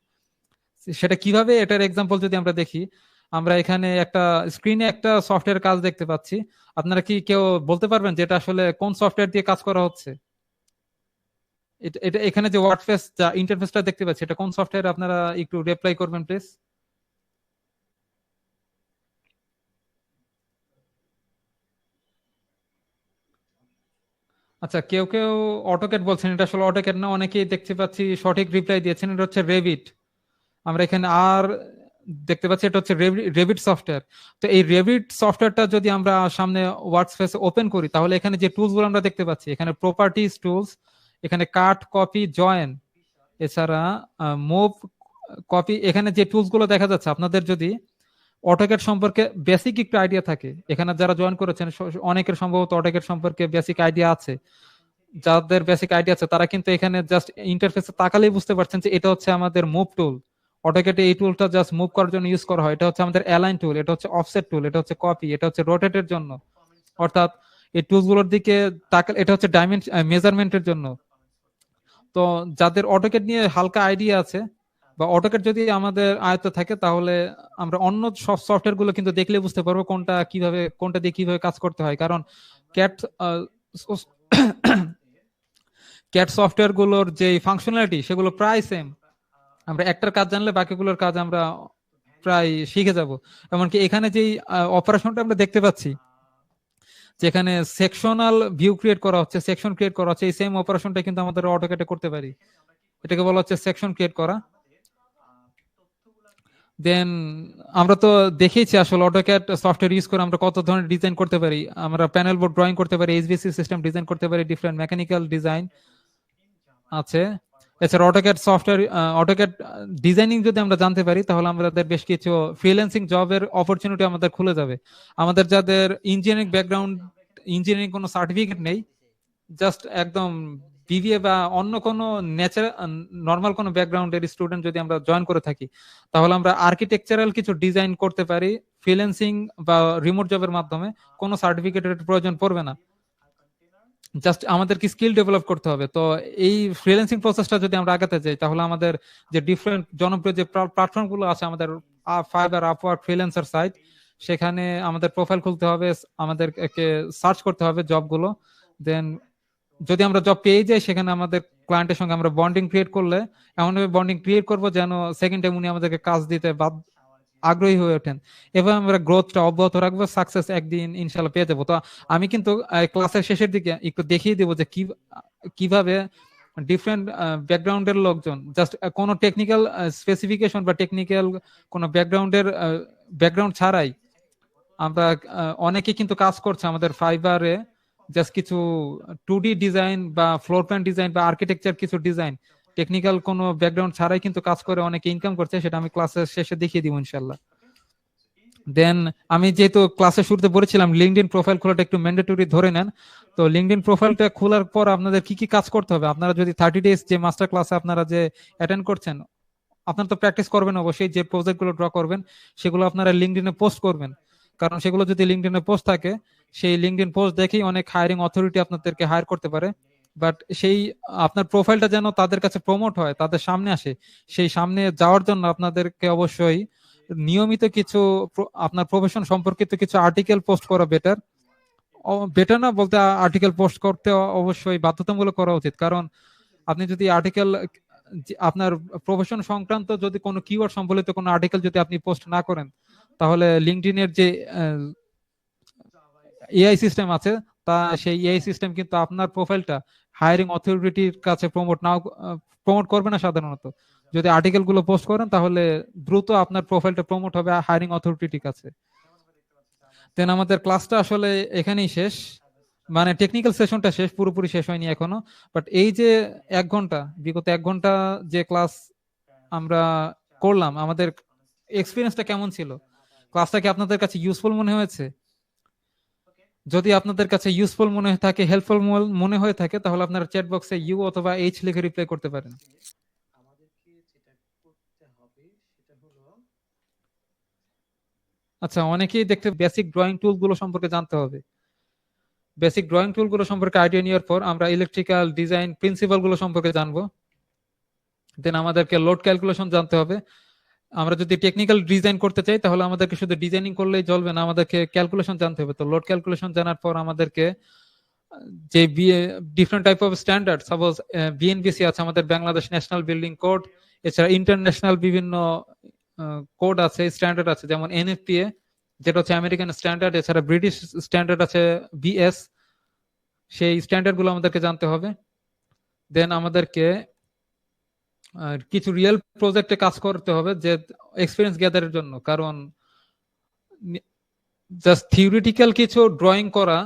সেটা কিভাবে, এটার এক্সাম্পল যদি আমরা দেখি, আমরা এখানে একটা স্ক্রিনে একটা সফটওয়্যার কাজ দেখতে পাচ্ছি। আপনারা কি কেউ বলতে পারবেন যে এটা আসলে কোন সফটওয়্যার দিয়ে কাজ করা হচ্ছে? এটা এটা এখানে যে ওয়ার্ডপ্রেস যা ইন্টারফেসটা দেখতে পাচ্ছি এটা কোন সফটওয়্যার? আপনারা একটু রিপ্লাই করবেন প্লিজ। আচ্ছা, কেউ কেউ অটোক্যাড বলছেন, এটা আসলে অটোক্যাড না, অনেকেই দেখতে পাচ্ছি সঠিক রিপ্লাই দিয়েছেন, এটা হচ্ছে রেভিট। আমরা এখানে আর দেখতে পাচ্ছি এটা হচ্ছে রেভিট সফটওয়্যার। তো এই রেভিট সফটওয়্যারটা যদি আমরা সামনে ওয়ার্কস্পেসে ওপেন করি তাহলে এখানে যে টুলস গুলো আমরা দেখতে পাচ্ছি, এখানে প্রপার্টিজ টুলস, এখানে কাট, কপি, জয়েন, এছাড়া মুভ, কপি, এখানে যে টুলস গুলো দেখা যাচ্ছে, আপনাদের যদি অটোক্যাড সম্পর্কে বেসিক একটু আইডিয়া থাকে, এখানে যারা জয়েন করেছেন অনেকের সম্ভবত অটোক্যাড সম্পর্কে বেসিক আইডিয়া আছে, যাদের বেসিক আইডিয়া আছে তারা কিন্তু এখানে জাস্ট ইন্টারফেসে তাকালেই বুঝতে পারছেন যে এটা হচ্ছে আমাদের মুভ টুল। অটোক্যাডে এই টুলটা জাস্ট মুভ করার জন্য ইউজ করা হয়। এটা হচ্ছে আমাদের অ্যালাইন টুল, এটা হচ্ছে অফসেট টুল, এটা হচ্ছে কপি, এটা হচ্ছে রোটেটের জন্য, অর্থাৎ এই টুলস গুলোর দিকে তাকালে এটা হচ্ছে মেজারমেন্টের জন্য। তো যাদের অটোক্যাড নিয়ে হালকা আইডিয়া আছে বা অটোক্যাড যদি আমাদের আয়ত্ত থাকে তাহলে আমরা অন্য সব সফটওয়্যার গুলো কিন্তু দেখলে বুঝতে পারবো কোনটা দিয়ে কিভাবে কাজ করতে হয়। কারণ ক্যাট ক্যাট সফটওয়্যার গুলোর যে ফাংশনালিটি সেগুলো প্রায় সেম। আমরা একটার কাজ জানলে বাকিগুলোর কাজ আমরা প্রায় শিখে যাব। এমনকি এখানে যেই অপারেশনটা আমরা দেখতে পাচ্ছি, যেখানে সেকশনাল ভিউ ক্রিয়েট করা হচ্ছে, সেকশন ক্রিয়েট করা হচ্ছে, এই সেম অপারেশনটা কিন্তু আমাদের অটোক্যাডে করতে পারি। এটাকে বলা হচ্ছে সেকশন ক্রিয়েট করা। দেন আমরা তো দেখেইছি আসলে অটোক্যাড সফটওয়্যার ইউজ করে আমরা কত ধরনের ডিজাইন করতে পারি। আমরা প্যানেল বোর্ড ড্রয়িং করতে পারি, এইচভিএসি সিস্টেম ডিজাইন করতে পারি, ডিফারেন্ট মেকানিক্যাল ডিজাইন আছে। এছাড়া অটোক্যাড সফটওয়্যার, অটোক্যাড ডিজাইনিং যদি আমরা জানতে পারি তাহলে আমাদের বেশ কিছু ফ্রিল্যান্সিং জবের অপরচুনিটি আমাদের খুলে যাবে। আমাদের যাদের ইঞ্জিনিয়ারিং ব্যাকগ্রাউন্ড, ইঞ্জিনিয়ারিং কোনো সার্টিফিকেট নেই, জাস্ট একদম বিবিএ বা অন্য কোনো ন্যাচারাল নর্মাল কোনো ব্যাকগ্রাউন্ডের স্টুডেন্ট যদি আমরা জয়েন করে থাকি, তাহলে আমরা আর্কিটেকচারাল কিছু ডিজাইন করতে পারি ফ্রিল্যান্সিং বা রিমোট জবের মাধ্যমে। কোনো সার্টিফিকেটের প্রয়োজন পড়বে না, জাস্ট আমাদেরকে স্কিল ডেভেলপ করতে হবে। তো এই ফ্রিল্যান্সিং প্রসেসটা যদি আমরা আগাতে যাই, তাহলে আমাদের যে ডিফারেন্ট জনপ্রিয় যে প্ল্যাটফর্ম গুলো আছে, আমাদের ফাইবার, আপওয়ার্ক, ফ্রিল্যান্সার সাইট, সেখানে আমাদের প্রোফাইল খুলতে হবে, আমাদেরকে সার্চ করতে হবে জবগুলো। দেন যদি আমরা জব পেয়ে যাই, সেখানে আমাদের ক্লায়েন্টের সঙ্গে আমরা বন্ডিং ক্রিয়েট করলে, এমনভাবে বন্ডিং ক্রিয়েট করবো যেন সেকেন্ড টাইম উনি আমাদেরকে কাজ দিতে আগ্রহী হয়ে ওঠেন। এভাবে আমরা গ্রোথটা অব্যাহত রাখবো, সাকসেস একদিন ইনশাল্লাহ পেয়ে যাবো। তো আমি কিন্তু ক্লাসের শেষের দিকে একটু দেখিয়ে দেবো যে কিভাবে ডিফারেন্ট ব্যাকগ্রাউন্ডের লোকজন, জাস্ট কোনো টেকনিক্যাল স্পেসিফিকেশন বা টেকনিক্যাল কোনো ব্যাকগ্রাউন্ড ছাড়াই আমরা অনেকে কিন্তু কাজ করছে আমাদের ফাইবারে। জাস্ট কিছু 2D ডিজাইন বা ফ্লোর প্ল্যান ডিজাইন বা আর্কিটেকচার কিছু ডিজাইন, টেকনিক্যাল কোনো ব্যাকগ্রাউন্ড ছাড়াই কিন্তু কাজ করে অনেকে ইনকাম করছে। সেটা আমি ক্লাসের শেষে দেখিয়ে দিব ইনশাল্লাহ। দেন আমি যেহেতু ক্লাসের শুরুতে বলেছিলাম লিঙ্কডইন প্রোফাইল খোলাটা একটু ম্যান্ডেটরি ধরে নেন। তো লিঙ্কডইন প্রোফাইলটা খোলার পর আপনাদের কি কি কাজ করতে হবে, আপনারা যদি 30 ডেজ যে মাস্টার ক্লাসে আপনারা যে অ্যাটেন্ড করছেন, আপনারা তো প্র্যাকটিস করবেন অবশ্যই, যে প্রজেক্টগুলো ড্র করবেন সেগুলো আপনারা লিঙ্কডইনে পোস্ট করবেন। কারণ সেগুলো যদি লিঙ্কডইনে পোস্ট থাকে, সেই লিঙ্কডইন পোস্ট দেখেই অনেক হায়ারিং অথরিটি আপনাদেরকে হায়ার করতে পারে। বাট সেই আপনার প্রোফাইলটা যেন তাদের কাছে প্রমোট হয়, তাদের সামনে আসে, সেই সামনে যাওয়ার জন্য আপনাদেরকে অবশ্যই নিয়মিত কিছু আপনার প্রফেশন সম্পর্কিত কিছু আর্টিকেল পোস্ট করা বেটার। বেটার না বলতে, আর্টিকেল পোস্ট করতে অবশ্যই বাধ্যতামূলক করা উচিত। কারণ আপনি যদি আর্টিকেল, আপনার প্রফেশন সংক্রান্ত যদি কোনো কিওয়ার্ড সম্বলিত কোনো আর্টিকেল যদি আপনি পোস্ট না করেন, তাহলে লিঙ্কডইনের যে এআই সিস্টেম আছে, তা সেই এআই সিস্টেম কিন্তু আপনার প্রোফাইলটা হায়ারিং অথরিটির কাছে প্রমোট করবে না সাধারণত। যদি আর্টিকেল গুলো পোস্ট করেন তাহলে দ্রুত আপনার প্রোফাইলটা প্রমোট হবে হায়ারিং অথরিটির কাছে। দেন আমাদের ক্লাসটা আসলে এখানেই শেষ, মানে টেকনিক্যাল সেশনটা শেষ, পুরোপুরি শেষ হয়নি এখনো। বাট এই যে 1 ঘন্টা, বিগত 1 ঘন্টা যে ক্লাস আমরা করলাম, আমাদের এক্সপিরিয়েন্সটা কেমন ছিল? ক্লাসটা কি আপনাদের কাছে ইউজফুল মনে হয়েছে? যদি আপনাদের কাছে ইউজফুল মনে হয়ে থাকে, হেল্পফুল মনে হয়ে থাকে, তাহলে আপনারা চ্যাট বক্সে ইউ অথবা এইচ লিখে রিপ্লাই করতে পারেন। আচ্ছা, অনেকেই দেখতে বেসিক ড্রয়িং টুল গুলো সম্পর্কে জানতে হবে। বেসিক ড্রয়িং টুল গুলো সম্পর্কে আইডিয়া নেওয়ার পর আমরা ইলেকট্রিক্যাল ডিজাইন প্রিন্সিপাল গুলো সম্পর্কে জানবো। দেন আমাদেরকে লোড ক্যালকুলেশন জানতে হবে। আমরা যদি টেকনিক্যাল ডিজাইন করতে চাই তাহলে আমাদেরকে শুধু ডিজাইনিং করলেই চলবে না, আমাদেরকে ক্যালকুলেশন জানতে হবে। তো লোড ক্যালকুলেশন জানার পর আমাদেরকে যে different type of standard, suppose BNBC আছে, আমাদের বাংলাদেশ ন্যাশনাল বিল্ডিং কোড, এছাড়া ইন্টারন্যাশনাল বিভিন্ন কোড আছে, স্ট্যান্ডার্ড আছে, যেমন এনএফপিএ যেটা হচ্ছে আমেরিকান স্ট্যান্ডার্ড, এছাড়া ব্রিটিশ স্ট্যান্ডার্ড আছে বিএস, সেই স্ট্যান্ডার্ড গুলো আমাদেরকে জানতে হবে। দেন আমাদেরকে কিছু রিয়েল প্রজেক্টে কাজ করতে হবে যে এক্সপিরিয়েন্স গ্যাদারের জন্য। কারণ জাস্ট থিওরিটিক্যাল কিছু ড্রয়িং করা,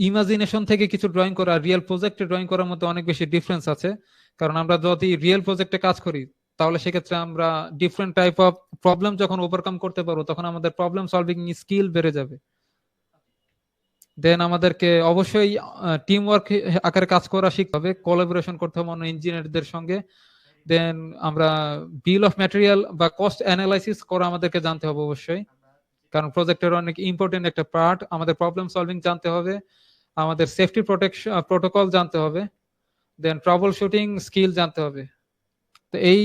ইমাজিনেশন থেকে কিছু ড্রয়িং করা, রিয়েল প্রজেক্টে ড্রয়িং করার মধ্যে অনেক বেশি ডিফারেন্স আছে। কারণ আমরা যদি রিয়েল প্রজেক্টে কাজ করি তাহলে সেক্ষেত্রে আমরা ডিফারেন্ট টাইপ অফ প্রবলেম যখন ওভারকাম করতে পারবো, তখন আমাদের প্রবলেম সলভিং স্কিল বেড়ে যাবে। দেন আমাদেরকে অবশ্যই টিম ওয়ার্ক আকারে কাজ করা শিখতে হবে, কোলাবোরেশন করতে হবে অন্য ইঞ্জিনিয়ারদের সঙ্গে। দেন আমরা বিল অফ ম্যাটেরিয়াল বা কস্ট অ্যানালাইসিস করা আমাদেরকে জানতে হবে অবশ্যই, কারণ প্রজেক্টের অনেক ইম্পর্টেন্ট একটা পার্ট। আমাদের প্রবলেম সলভিং জানতে হবে, আমাদের সেফটি প্রোটেকশন প্রোটোকল জানতে হবে, দেন ট্রাবল শুটিং স্কিল জানতে হবে। তো এই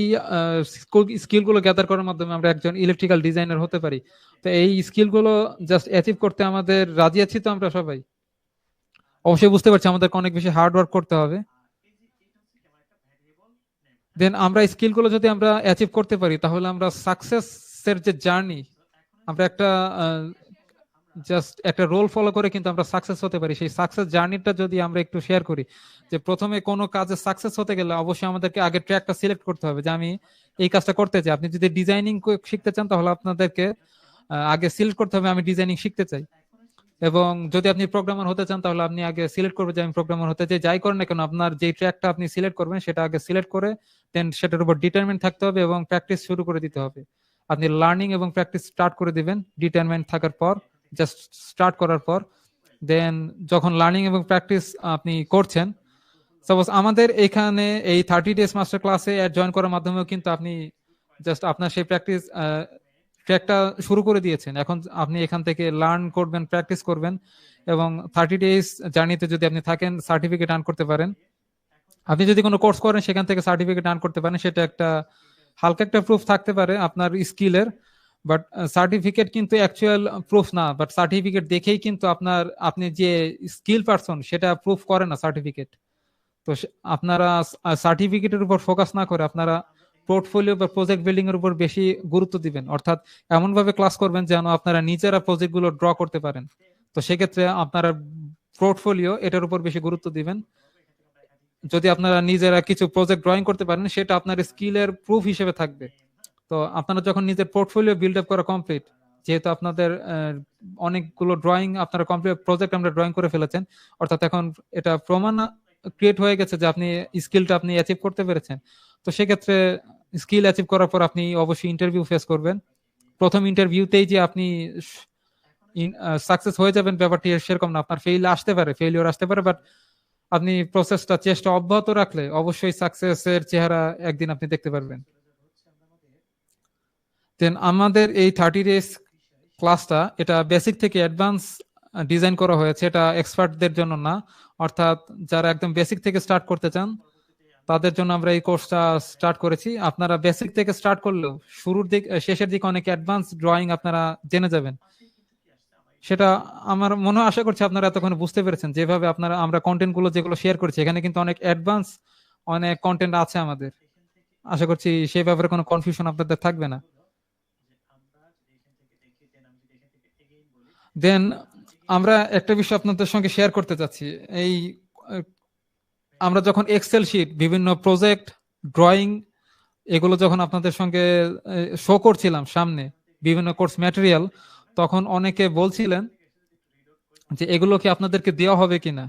স্কিলগুলো গ্যাদার করার মাধ্যমে আমরা একজন ইলেকট্রিক্যাল ডিজাইনার হতে পারি। তো এই স্কিলগুলো জাস্ট অ্যাচিভ করতে আমাদের রাজি আছি তো আমরা সবাই? অবশ্যই বুঝতে পারছি আমাদেরকে অনেক বেশি হার্ড ওয়ার্ক করতে হবে। দেন আমরা স্কিলগুলো যদি আমরা অ্যাচিভ করতে পারি তাহলে আমরা সাকসেসের যে জার্নি, আমরা জাস্ট একটা রোল ফলো করে কিন্তু আমরা সাকসেস হতে পারি। সেই সাকসেস জার্নিটা যদি আমরা একটু শেয়ার করি, যে প্রথমে কোনো কাজে সাকসেস হতে গেলে অবশ্যই আমাদেরকে আগে ট্র্যাকটা সিলেক্ট করতে হবে যে আমি এই কাজটা করতে চাই। আপনি যদি ডিজাইনিং শিখতে চান তাহলে আপনাদেরকে আগে সিলেক্ট করতে হবে আমি ডিজাইনিং শিখতে চাই। এবং যদি আপনি প্রোগ্রামার হতে চান তাহলে আপনি আগে সিলেক্ট করবেন যে আমি প্রোগ্রামার হতে চাই। যাই করেন না কেন আপনার যে ট্র্যাকটা আপনি সিলেক্ট করবেন সেটা আগে সিলেক্ট করে দেন সেটার উপর ডিটারমেন্ট থাকতে হবে এবং প্র্যাকটিস শুরু করে দিতে হবে। আপনি লার্নিং এবং প্র্যাকটিস স্টার্ট করে দিবেন ডিটারমেন্ট থাকার পর, জাস্ট স্টার্ট করার পর। দেন যখন লার্নিং এবং প্র্যাকটিস আপনি করছেন, সাপোজ আমাদের এখানে এই 30 ডেজ মাস্টার ক্লাসে জয়েন করার মাধ্যমেও কিন্তু আপনি জাস্ট আপনার সেই প্র্যাকটিস ট্র্যাকটা শুরু করে দিয়েছেন। এখন আপনি এখান থেকে লার্ন করবেন, প্র্যাকটিস করবেন এবং 30 ডেজ জার্নিতে যদি আপনি থাকেন সার্টিফিকেট আর্ন করতে পারেন। আপনি যদি কোনো কোর্স করেন সেখান থেকে সার্টিফিকেট আর্ন করতে পারেন, সেটা একটা হালকা একটা প্রুফ থাকতে পারে আপনার স্কিলের, বাট সার্টিফিকেট কিন্তু অ্যাকচুয়াল প্রুফ না। বাট সার্টিফিকেট দেখেই কিন্তু আপনি যে স্কিল পারসন সেটা প্রুফ করে না সার্টিফিকেট। তো আপনারা সার্টিফিকেটের উপর ফোকাস না করে আপনারা পোর্টফোলিও বা প্রজেক্ট বিল্ডিং এর উপর বেশি গুরুত্ব দিবেন, অর্থাৎ এমন ভাবে ক্লাস করবেন যেন আপনারা নিজেরা প্রজেক্ট গুলো ড্র করতে পারেন। তো সেক্ষেত্রে আপনারা পোর্টফোলিও এটার উপর বেশি গুরুত্ব দিবেন। যদি আপনারা নিজেরা কিছু প্রজেক্ট ড্রয়িং করতে পারেন সেটা আপনার স্কিলের প্রুফ হিসেবে থাকবে। তো আপনারা যখন নিজের পোর্টফোলিও বিল্ড আপ করা কমপ্লিট, যেহেতু আপনাদের অনেকগুলো ড্রয়িং আপনারা কমপ্লিট প্রজেক্ট আমরা ড্রয়িং করে ফেলেছেন, অর্থাৎ এখন এটা প্রমাণ ক্রিয়েট হয়ে গেছে যে আপনি স্কিলটা আপনি অ্যাচিভ করতে পেরেছেন। তো সেক্ষেত্রে স্কিল অ্যাচিভ করার পর আপনি অবশ্যই ইন্টারভিউ ফেস করবেন। প্রথম ইন্টারভিউতেই যে আপনি সাকসেস হয়ে যাবেন ব্যাপারটি সেরকম না, আপনার ফেলিওর আসতে পারে, বাট আপনি প্রসেসটা চেষ্টা অব্যাহত রাখলে অবশ্যই সাকসেসের চেহারা একদিন আপনি দেখতে পারবেন। দেন আমাদের এই 30 ডেজ ক্লাসটা এটা বেসিক থেকে অ্যাডভান্স ডিজাইন করা হয়েছে, এটা এক্সপার্টদের জন্য না। অর্থাৎ যারা একদম বেসিক থেকে স্টার্ট করতে চান তাদের জন্য আমরা এই কোর্সটা স্টার্ট করেছি। আপনারা বেসিক থেকে স্টার্ট করলেও শেষের দিকে অনেক অ্যাডভান্স ড্রয়িং আপনারা জেনে যাবেন। সেটা আমার মনে আশা করছি আপনারা এতক্ষণ বুঝতে পেরেছেন। যেভাবে আমরা কন্টেন্ট গুলো যেগুলো শেয়ার করছি এখানে কিন্তু অনেক অ্যাডভান্স অনেক কন্টেন্ট আছে আমাদের। আশা করছি সেই ব্যাপারে কোনো কনফিউশন আপনাদের থাকবে না। দেন আমরা একটা বিষয় আপনাদের সঙ্গে শেয়ার করতে চাচ্ছি। এই আমরা যখন এক্সেল শিট, বিভিন্ন প্রজেক্ট, ড্রয়িং এগুলো যখন আপনাদের সঙ্গে শো করছিলাম সামনে বিভিন্ন কোর্স ম্যাটেরিয়াল, তখন অনেকে বলছিলেন যে এগুলো কি আপনাদেরকে দেওয়া হবে কিনা।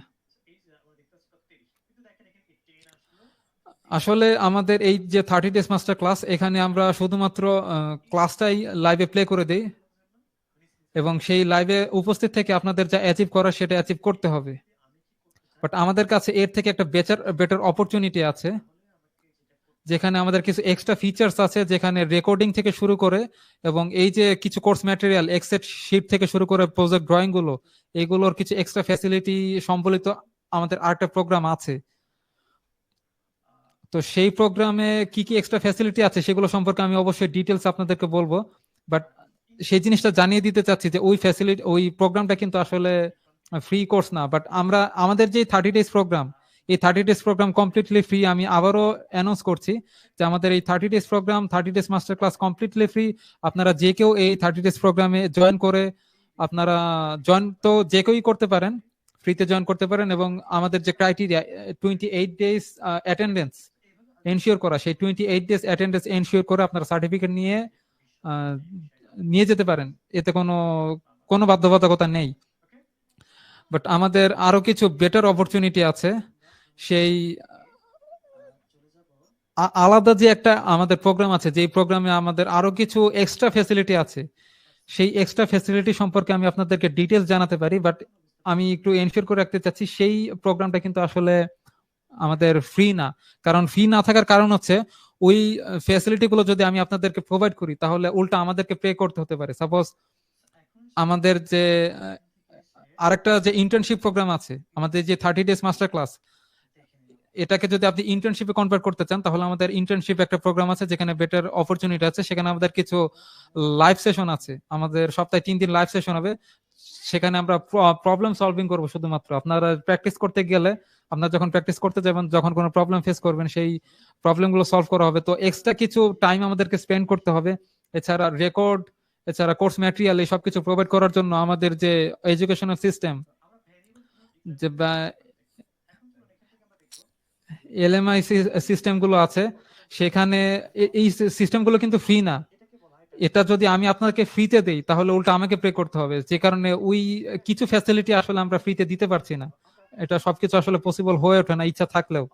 আসলে আমাদের এই যে 30 ডেজ মাস্টার ক্লাস, এখানে আমরা শুধুমাত্র ক্লাসটাই লাইভে প্লে করে দেই এবং সেই লাইভে উপস্থিত থেকে আপনাদের যা অ্যাচিভ করার সেটা অ্যাচিভ করতে হবে। বাট আমাদের কাছে এর থেকে একটা বেটার অপরচুনিটি আছে, যেখানে আমাদের কিছু এক্সট্রা ফিচার্স আছে, যেখানে রেকর্ডিং থেকে শুরু করে এবং এই যে কিছু কোর্স ম্যাটেরিয়াল এক্সেল শিট থেকে শুরু করে প্রজেক্ট ড্রয়িং গুলো, এগুলোর কিছু এক্সট্রা ফ্যাসিলিটি সম্বলিত আমাদের আরেকটা প্রোগ্রাম আছে। তো সেই প্রোগ্রামে কি কি এক্সট্রা ফ্যাসিলিটি আছে সেগুলো সম্পর্কে আমি অবশ্যই ডিটেলস আপনাদেরকে বলবো। বাট সেই জিনিসটা জানিয়ে দিতে চাচ্ছি যে ওই প্রোগ্রামটা কিন্তু আসলে ফ্রি কোর্স না। বাট আমাদের যে 30 ডেজ প্রোগ্রাম, এই 30 ডেজ প্রোগ্রাম কমপ্লিটলি ফ্রি। আমি আবারও অ্যানাউন্স করছি যে আমাদের এই 30 days programme, 30 days master class completely free. আপনারা যে কেউ এই 30 ডেজ প্রোগ্রামে জয়েন করে আপনারা তো যে কেউই করতে পারেন, ফ্রিতে জয়েন করতে পারেন। এবং আমাদের যে ক্রাইটেরিয়া 28 ডেজ অ্যাটেন্ডেন্স এনশিওর করা, সেই 28 ডেজ অ্যাটেন্ডেন্স এনশিওর করে আপনারা সার্টিফিকেট নিয়ে যেতে পারেন, এতে কোনো বাধ্যবাধকতা নেই। বাট আমাদের আরো কিছু বেটার অপরচুনিটি আছে। সেই আলাদা যে একটা আমাদের প্রোগ্রাম আছে, যে প্রোগ্রামে আমাদের আরো কিছু এক্সট্রা ফ্যাসিলিটি আছে, সেই এক্সট্রা ফ্যাসিলিটি সম্পর্কে আমি আপনাদেরকে ডিটেলস জানাতে পারি। বাট আমি একটু এনশিওর করে রাখতে চাচ্ছি সেই প্রোগ্রামটা কিন্তু আসলে আমাদের ফ্রি না। কারণ ফ্রি না থাকার কারণ হচ্ছে ওই ফ্যাসিলিটি গুলো যদি আমি আপনাদেরকে প্রোভাইড করি তাহলে উল্টা আমাদেরকে পে করতে হতে পারে। সাপোজ আমাদের যে আরেকটা যে ইন্টার্নশিপ প্রোগ্রাম আছে, আমাদের যে 30 ডেজ মাস্টার ক্লাস, এটাকে যদি আপনি ইন্টার্নশিপে কনভার্ট করতে চান তাহলে আমাদের ইন্টার্নশিপ একটা প্রোগ্রাম আছে যেখানে বেটার অপরচুনিটি আছে। সেখানে আমাদের কিছু লাইভ সেশন আছে, আমাদের সপ্তাহে 3 দিন লাইভ সেশন হবে। সেখানে আমরা প্রবলেম সলভিং করবো শুধুমাত্র। আপনারা প্র্যাকটিস করতে গেলে আপনার যখন প্র্যাকটিস করতে যাবেন, যখন কোনো প্রবলেম ফেস করবেন, সেই প্রবলেমগুলো সলভ করা হবে। তো এক্সট্রা কিছু টাইম আমাদেরকে স্পেন্ড করতে হবে। এছাড়া রেকর্ড, এছাড়া কোর্স ম্যাটেরিয়াল, এই সব কিছু প্রোভাইড করার জন্য আমাদের যে এডুকেশনাল সিস্টেম, যে এলএমআই সিস্টেম গুলো আছে, সেখানে এই সিস্টেম গুলো কিন্তু ফ্রি না। এটা যদি আমি আপনাকে ফ্রিতে দেই তাহলে উল্টা আমাকে পে করতে হবে, যে কারণে ওই কিছু ফ্যাসিলিটি আসলে আমরা ফ্রিতে দিতে পারছি না। এটা সবকিছু আসলে পসিবল হয়ে ওঠে না ইচ্ছা থাকলেও।